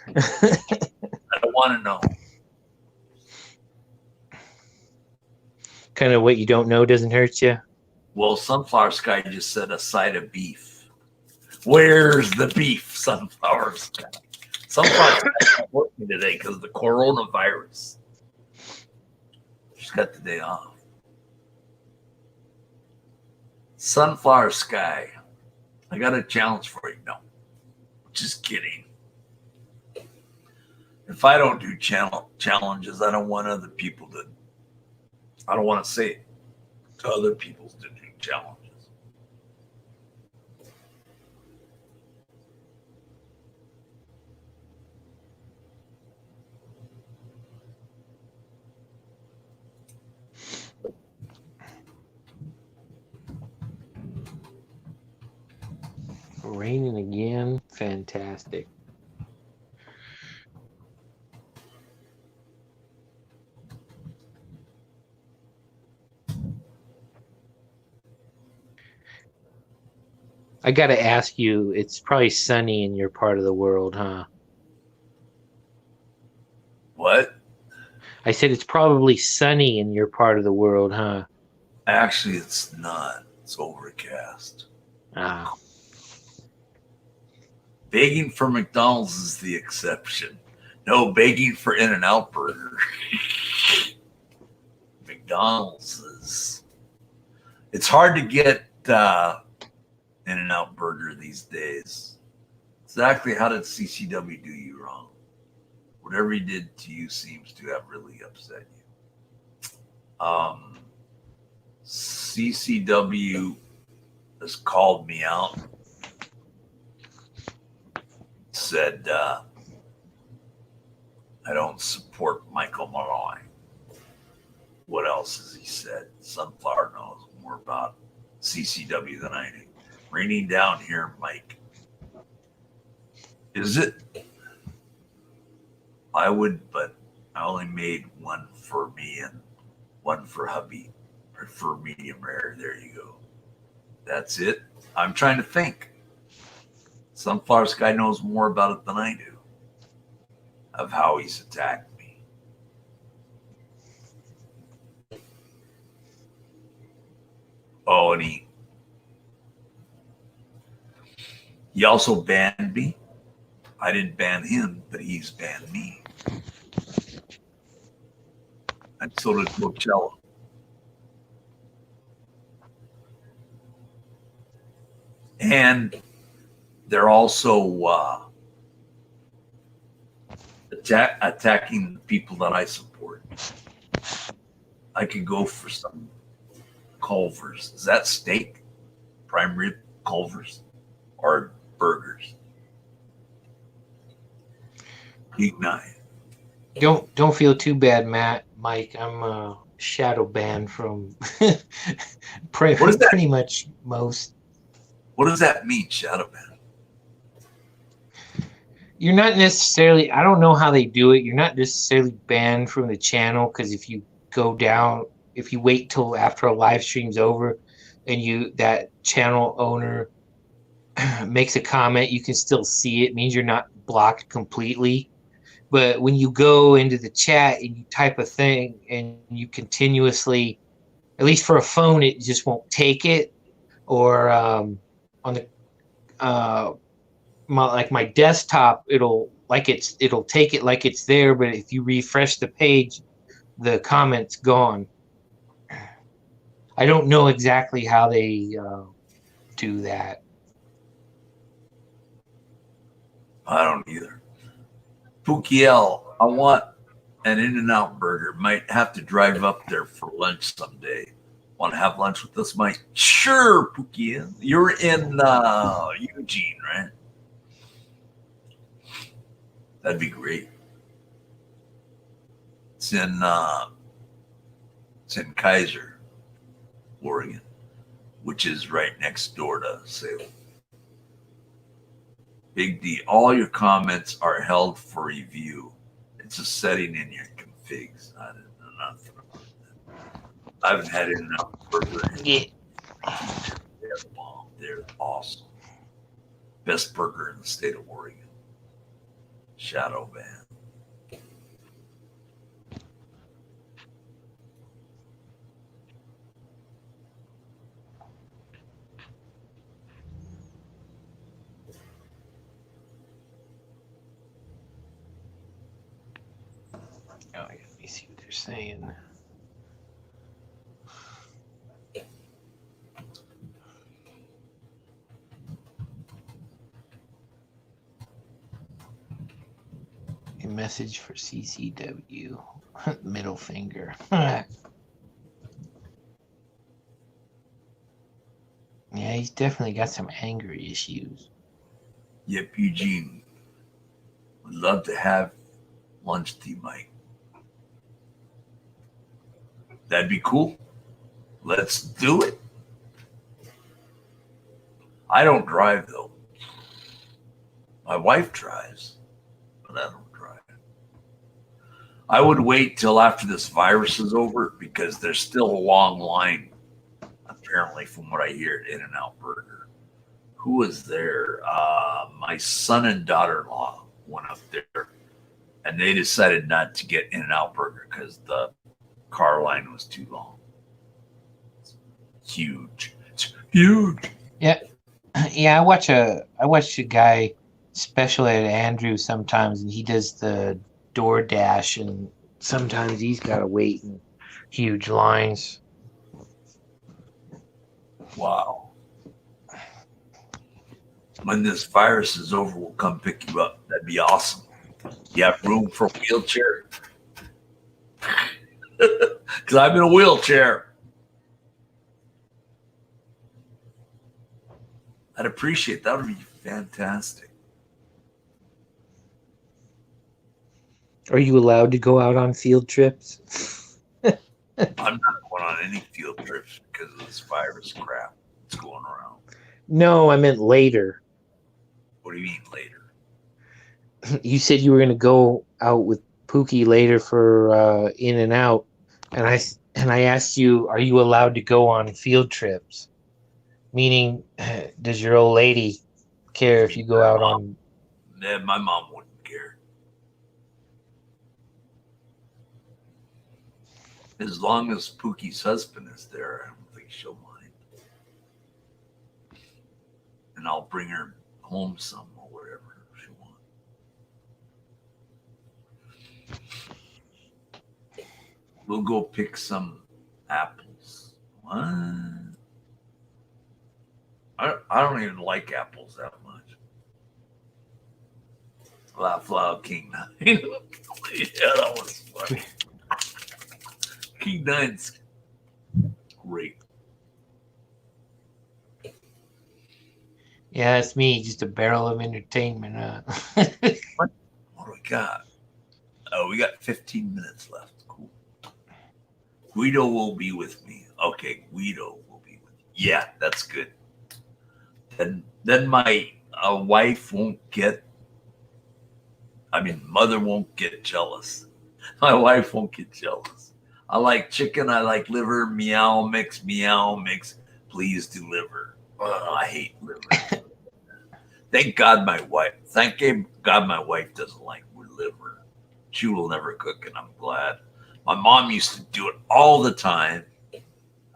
I don't want to know. Kind of what you don't know doesn't hurt you. Well, Sunflower Sky just said a side of beef. Where's the beef, Sunflower Sky? Sunflower Sky's not working today because of the coronavirus. She's got the day off. Sunflower Sky, I got a challenge for you. No, just kidding. If I don't do challenges, I don't want other people to. I don't want to say it to other people to do challenges. Raining again. Fantastic. I got to ask you, it's probably sunny in your part of the world, huh? What? I said it's probably sunny in your part of the world, huh? Actually, it's not. It's overcast. Ah. Begging for McDonald's is the exception. No, begging for In-N-Out Burger. McDonald's is. It's hard to get In-N-Out Burger these days. Exactly how did CCW do you wrong? Whatever he did to you seems to have really upset you. CCW has called me out. Said I don't support Michael Malloy. What else has he said? Sunflower knows more about CCW than I do. raining down here, Mike. Is it? I would, but I only made one for me and one for hubby. For medium rare. There you go. That's it. I'm trying to think. Sunflower Sky knows more about it than I do of how he's attacked me. Oh, and he also banned me. I didn't ban him, but he's banned me. And so did Coachella. And they're also attacking the people that I support. I could go for some Culver's. Is that steak? Prime rib Culver's or burgers? Ignite. Don't feel too bad, Mike. I'm shadow banned from pretty much most. What does that mean, shadow ban? You're not necessarily, I don't know how they do it. You're not necessarily banned from the channel, because if you go down, if you wait till after a live stream's over and that channel owner makes a comment, you can still see it. It means you're not blocked completely. But when you go into the chat and you type a thing and you continuously, at least for a phone, it just won't take it. Or on the my desktop, it'll take it like it's there, but if you refresh the page, the comment's gone. I don't know exactly how they do that. I don't either. Pukiel, I want an In-N-Out burger. Might have to drive up there for lunch someday. Want to have lunch with us, Mike? Sure, Pukiel. You're in Eugene, right? That'd be great. It's in Kaiser, Oregon, which is right next door to Salem. Big D, all your comments are held for review. It's a setting in your configs. I didn't know nothing about that. I haven't had In-N-Out burger. Yeah. They're bomb. They're awesome. Best burger in the state of Oregon. Shadow ban. Oh, let me see what they're saying. A message for CCW. Middle finger. Yeah, he's definitely got some anger issues. Yep, Eugene. Would love to have lunch tea, Mike. That'd be cool. Let's do it. I don't drive, though. My wife drives, but I don't drive. I would wait till after this virus is over because there's still a long line, apparently, from what I hear at In-N-Out Burger. Who was there? My son and daughter-in-law went up there, and they decided not to get In-N-Out Burger because the car line was too long. It's huge. It's huge. Yeah, I watch a guy special ed Andrew sometimes, and he does the DoorDash, and sometimes he's got to wait in huge lines. Wow. When this virus is over, we'll come pick you up. That'd be awesome. You have room for a wheelchair? Because I'm in a wheelchair. I'd appreciate that. Would be fantastic. Are you allowed to go out on field trips? I'm not going on any field trips because of this virus crap that's going around. No, I meant later. What do you mean later? You said you were going to go out with Pookie later for In and Out, and I asked you, are you allowed to go on field trips? Meaning, does your old lady care if you go out on? Nah, my mom wouldn't care. As long as Pookie's husband is there, I don't think she'll mind. And I'll bring her home some or whatever she wants. We'll go pick some apples. What? I don't even like apples that much. Flower King 9. Yeah, that was funny. King 9's great. Yeah, that's me, just a barrel of entertainment. What do we got? Oh, we got 15 minutes left. Cool. Guido will be with me. Okay, Guido will be with me. Yeah, that's good. Then my wife won't get. Mother won't get jealous. My wife won't get jealous. I like chicken. I like liver. Meow mix. Meow mix. Please deliver. Oh, I hate liver. Thank God my wife doesn't like liver. She will never cook, and I'm glad. My mom used to do it all the time.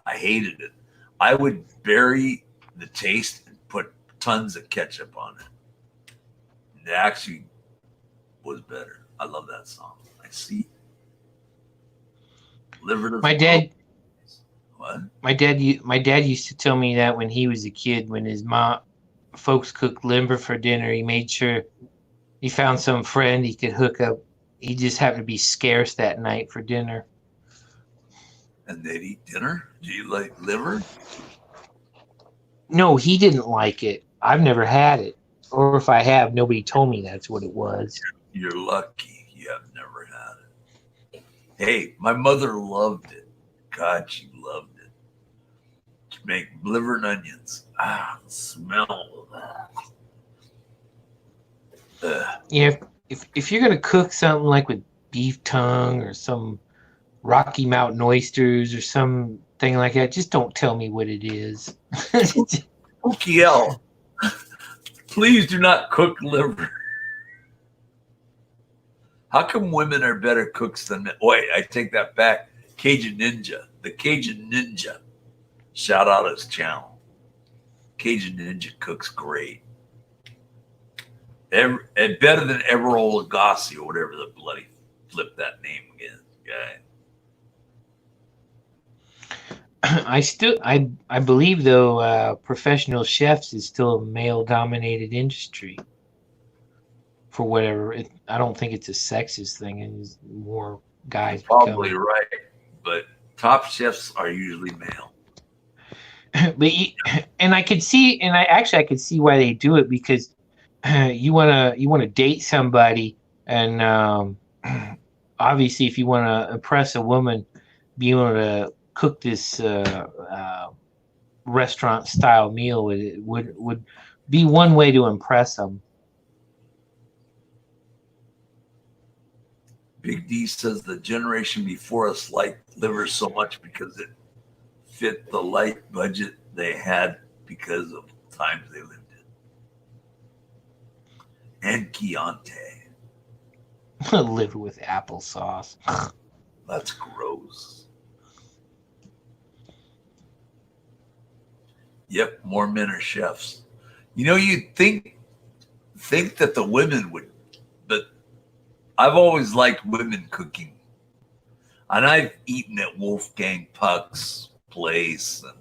I hated it. I would bury the taste and put tons of ketchup on it. It actually was better. I love that song. I see. Liver to My dad. What? My dad used to tell me that when he was a kid, when his folks cooked liver for dinner, he made sure he found some friend he could hook up. He just happened to be scarce that night for dinner. And they'd eat dinner? Do you like liver? No, he didn't like it. I've never had it. Or if I have, nobody told me that's what it was. You're lucky you have never had it. Hey, my mother loved it. God, she loved it. To make liver and onions. Ah, the smell of that. Yeah, if you're gonna cook something like with beef tongue or some Rocky Mountain oysters or something like that, just don't tell me what it is. OKL, please do not cook liver. How come women are better cooks than men? Wait, I take that back. Cajun Ninja. The Cajun Ninja. Shout out his channel. Cajun Ninja cooks great. Better than Everol Agassi or whatever the bloody flip that name again, guy. I believe though professional chefs is still a male dominated industry. For whatever, I don't think it's a sexist thing, and it's more guys. Probably right, but top chefs are usually male. But I could see, and I could see why they do it, because you wanna date somebody, and obviously if you want to impress a woman, being able to cook this restaurant style meal would be one way to impress them. Big D says the generation before us liked liver so much because it fit the light budget they had because of the times they lived in. And Chianti. Liver with applesauce. That's gross. Yep, more men are chefs. You'd think that the women would, but I've always liked women cooking. And I've eaten at Wolfgang Puck's place. And,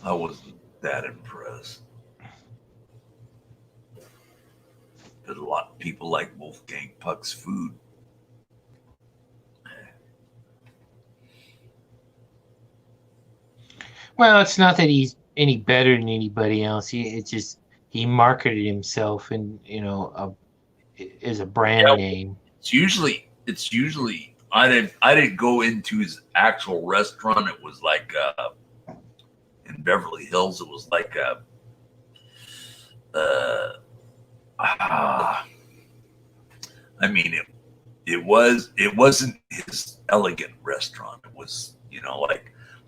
I wasn't that impressed. But a lot of people like Wolfgang Puck's food. Well, it's not that he's any better than anybody else. He marketed himself, and as a brand name. It's usually I didn't go into his actual restaurant. It was like in Beverly Hills. It was like a I mean it wasn't his elegant restaurant. It was,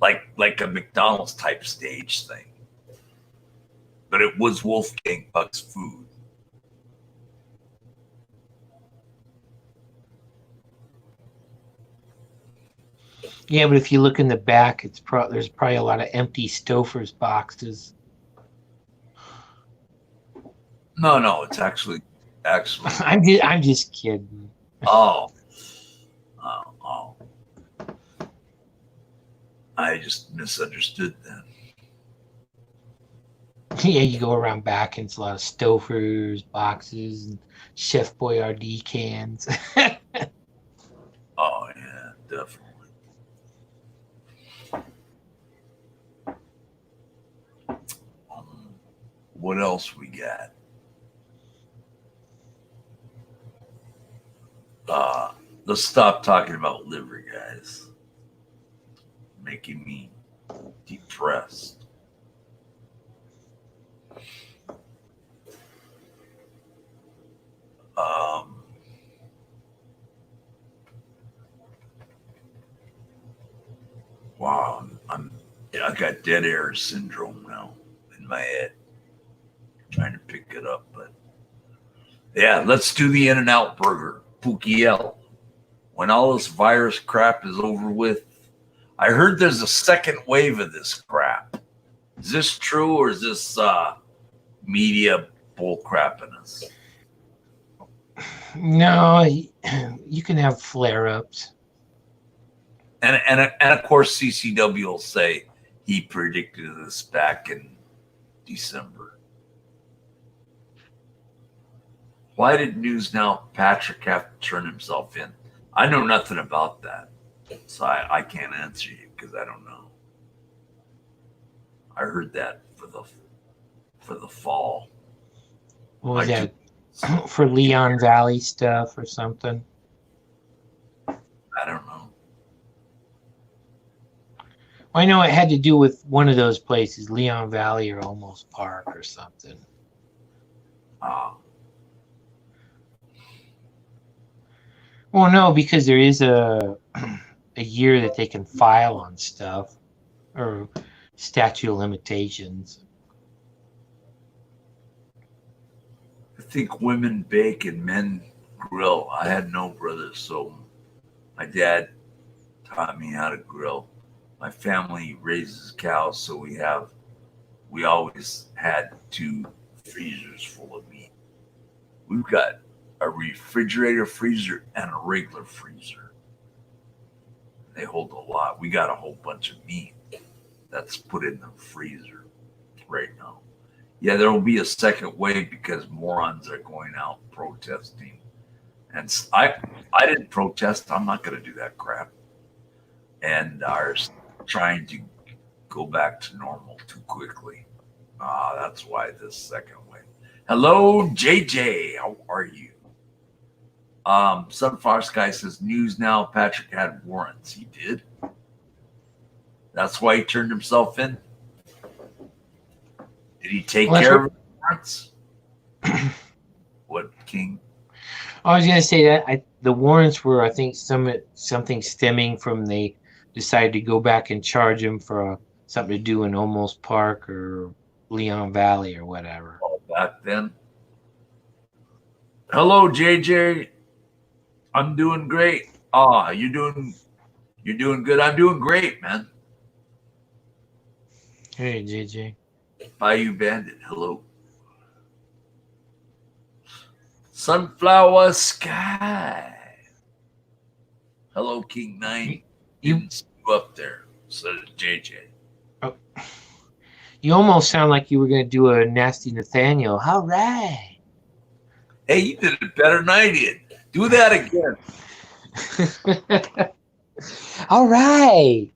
like a McDonald's type stage thing. But it was Wolfgang Puck's food. Yeah, but if you look in the back, there's probably a lot of empty Stouffer's boxes. No, it's actually I'm just kidding. oh. I just misunderstood then. Yeah, you go around back and it's a lot of Stouffer's boxes and Chef Boyardee cans. Oh yeah, definitely. What else we got? Let's stop talking about liver, guys. Making me depressed. Wow, I got dead air syndrome now in my head. Trying to pick it up, but yeah, let's do the In-N-Out burger, Pukiel. When all this virus crap is over with, I heard there's a second wave of this crap. Is this true, or is this media bull crapping us? No, you can have flare-ups. And of course, CCW will say he predicted this back in December. Why did News Now Patrick have to turn himself in? I know nothing about that, so I can't answer you because I don't know. I heard that for the fall. What was I that? For Leon Valley stuff or something? I don't know. Well, I know it had to do with one of those places, Leon Valley or Almost Park or something. Well, no, because there is a year that they can file on stuff, or statute of limitations. I think women bake and men grill. I had no brothers, so my dad taught me how to grill. My family raises cows, so we always had 2 freezers full of meat. We've got a refrigerator freezer and a regular freezer. They hold a lot. We got a whole bunch of meat that's put in the freezer right now. Yeah, there will be a second wave because morons are going out protesting. And I didn't protest. I'm not going to do that crap. And are trying to go back to normal too quickly. That's why this second wave. Hello, JJ. How are you? Sunflower Sky says, News Now, Patrick had warrants. He did. That's why he turned himself in. Did he take care of the warrants? What, King? I was going to say that the warrants were, I think, something stemming from they decided to go back and charge him for something to do in Almost Park or Leon Valley or whatever. Back then. Hello, JJ. I'm doing great. You're doing good. I'm doing great, man. Hey, JJ. Bayou Bandit, hello. Sunflower Sky. Hello, King 9. You up there, so JJ. Oh. You almost sound like you were going to do a Nasty Nathaniel. All right. Hey, you did it better than I did. Do that again. All right.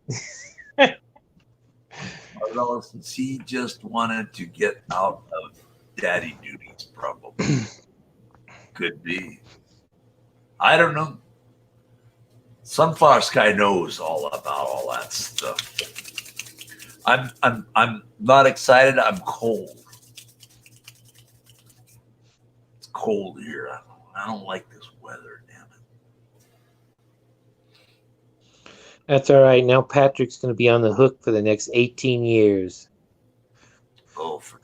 Since he just wanted to get out of daddy duties, probably. Could be. I don't know. Sunflower Sky knows all about all that stuff. I'm not excited. I'm cold. It's cold here. I don't like this weather. Damn it. That's all right. Now Patrick's going to be on the hook for the next 18 years. Oh, for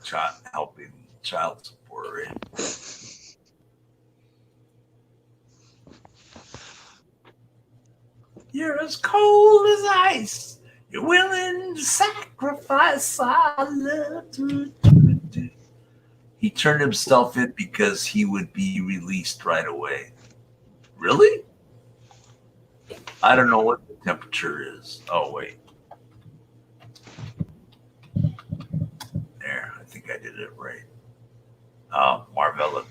helping child support, right? You're as cold as ice. You're willing to sacrifice our love. He turned himself in because he would be released right away. Really? I don't know what the temperature is. Oh, wait. There, I think I did it right. Marvella.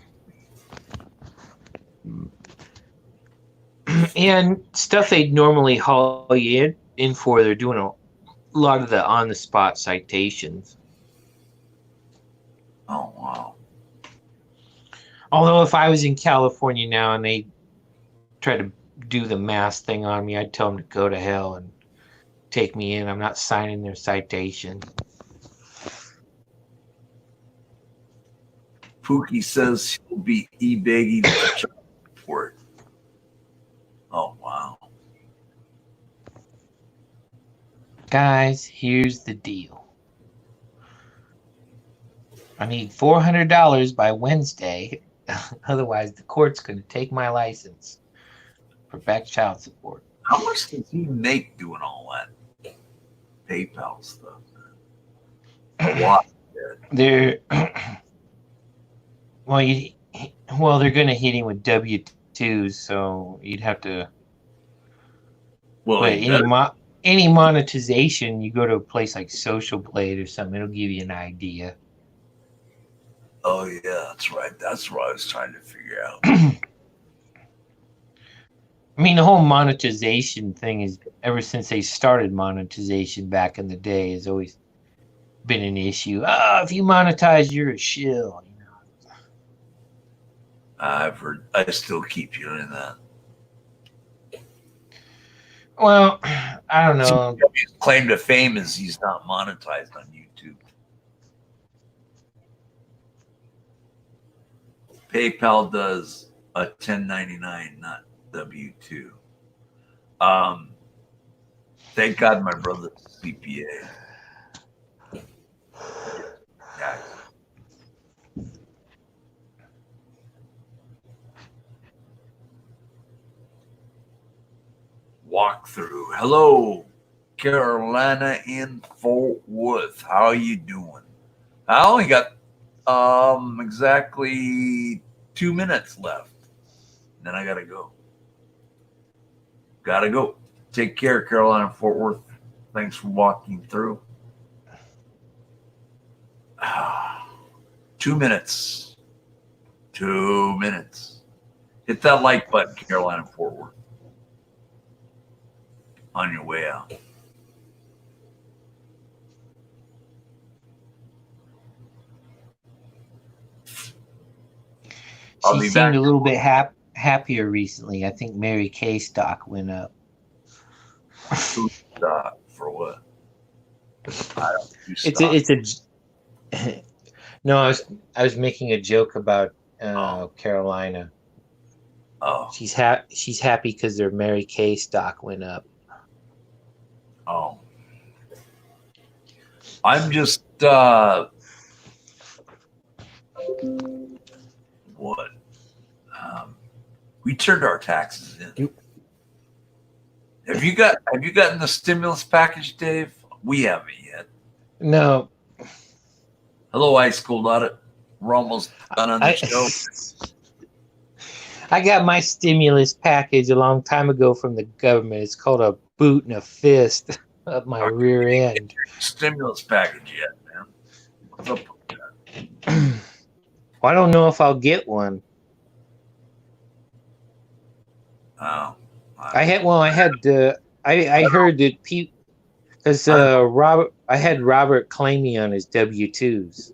And stuff they'd normally haul you in for, they're doing a lot of the on-the-spot citations. Oh, wow. Although if I was in California now and they tried to do the mask thing on me, I'd tell them to go to hell and take me in. I'm not signing their citation. Pookie says he'll be e-begging for child support. Oh, wow. Guys, here's the deal. I need $400 by Wednesday. Otherwise, the court's going to take my license for back child support. How much does he make doing all that PayPal stuff? A lot. They're well, they're going to hit him with W-2s, so you'd have to. Well, But any monetization, you go to a place like Social Blade or something, it'll give you an idea. oh yeah, that's right. That's what I was trying to figure out. I mean, the whole monetization thing is, ever since they started monetization back in the day, has always been an issue. If you monetize, you're a shill. You know? I've heard. I still keep hearing that. Well, I don't know. His claim to fame is he's not monetized on YouTube. PayPal does a 1099, not W-2. Thank God my brother's a CPA. Yeah. Walkthrough. Hello, Carolina in Fort Worth. How are you doing? I only got exactly 2 minutes left. Then I gotta go. Gotta go. Take care, Carolina Fort Worth. Thanks for walking through. 2 minutes. 2 minutes. Hit that like button, Carolina Fort Worth. On your way out. I'll She be seemed back. a little bit happier recently. I think Mary Kay stock went up. For what? I don't do stock. It's a no. I was making a joke about Carolina. Oh, She's happy because their Mary Kay stock went up. oh. I'm just what? We turned our taxes in. Have you gotten the stimulus package, Dave? We haven't yet. No, Hello, High School Audit. We're almost done on the show. I got my stimulus package a long time ago from the government. It's called a boot and a fist up my rear end. Stimulus package yet, man? What's up with that? Well, I don't know if I'll get one. Oh, I heard that because I had Robert claim me on his W-2s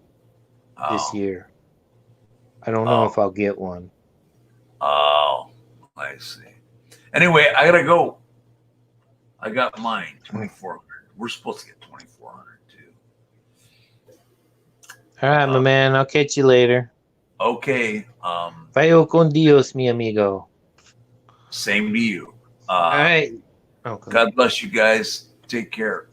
this year. I don't know if I'll get one. Oh, I see. Anyway, I gotta go. I got mine 2,400. We're supposed to get 2,400 too. All right, my man. I'll catch you later. Okay. Vaya con Dios, mi amigo. Same to you. All right. Okay. God bless you guys. Take care.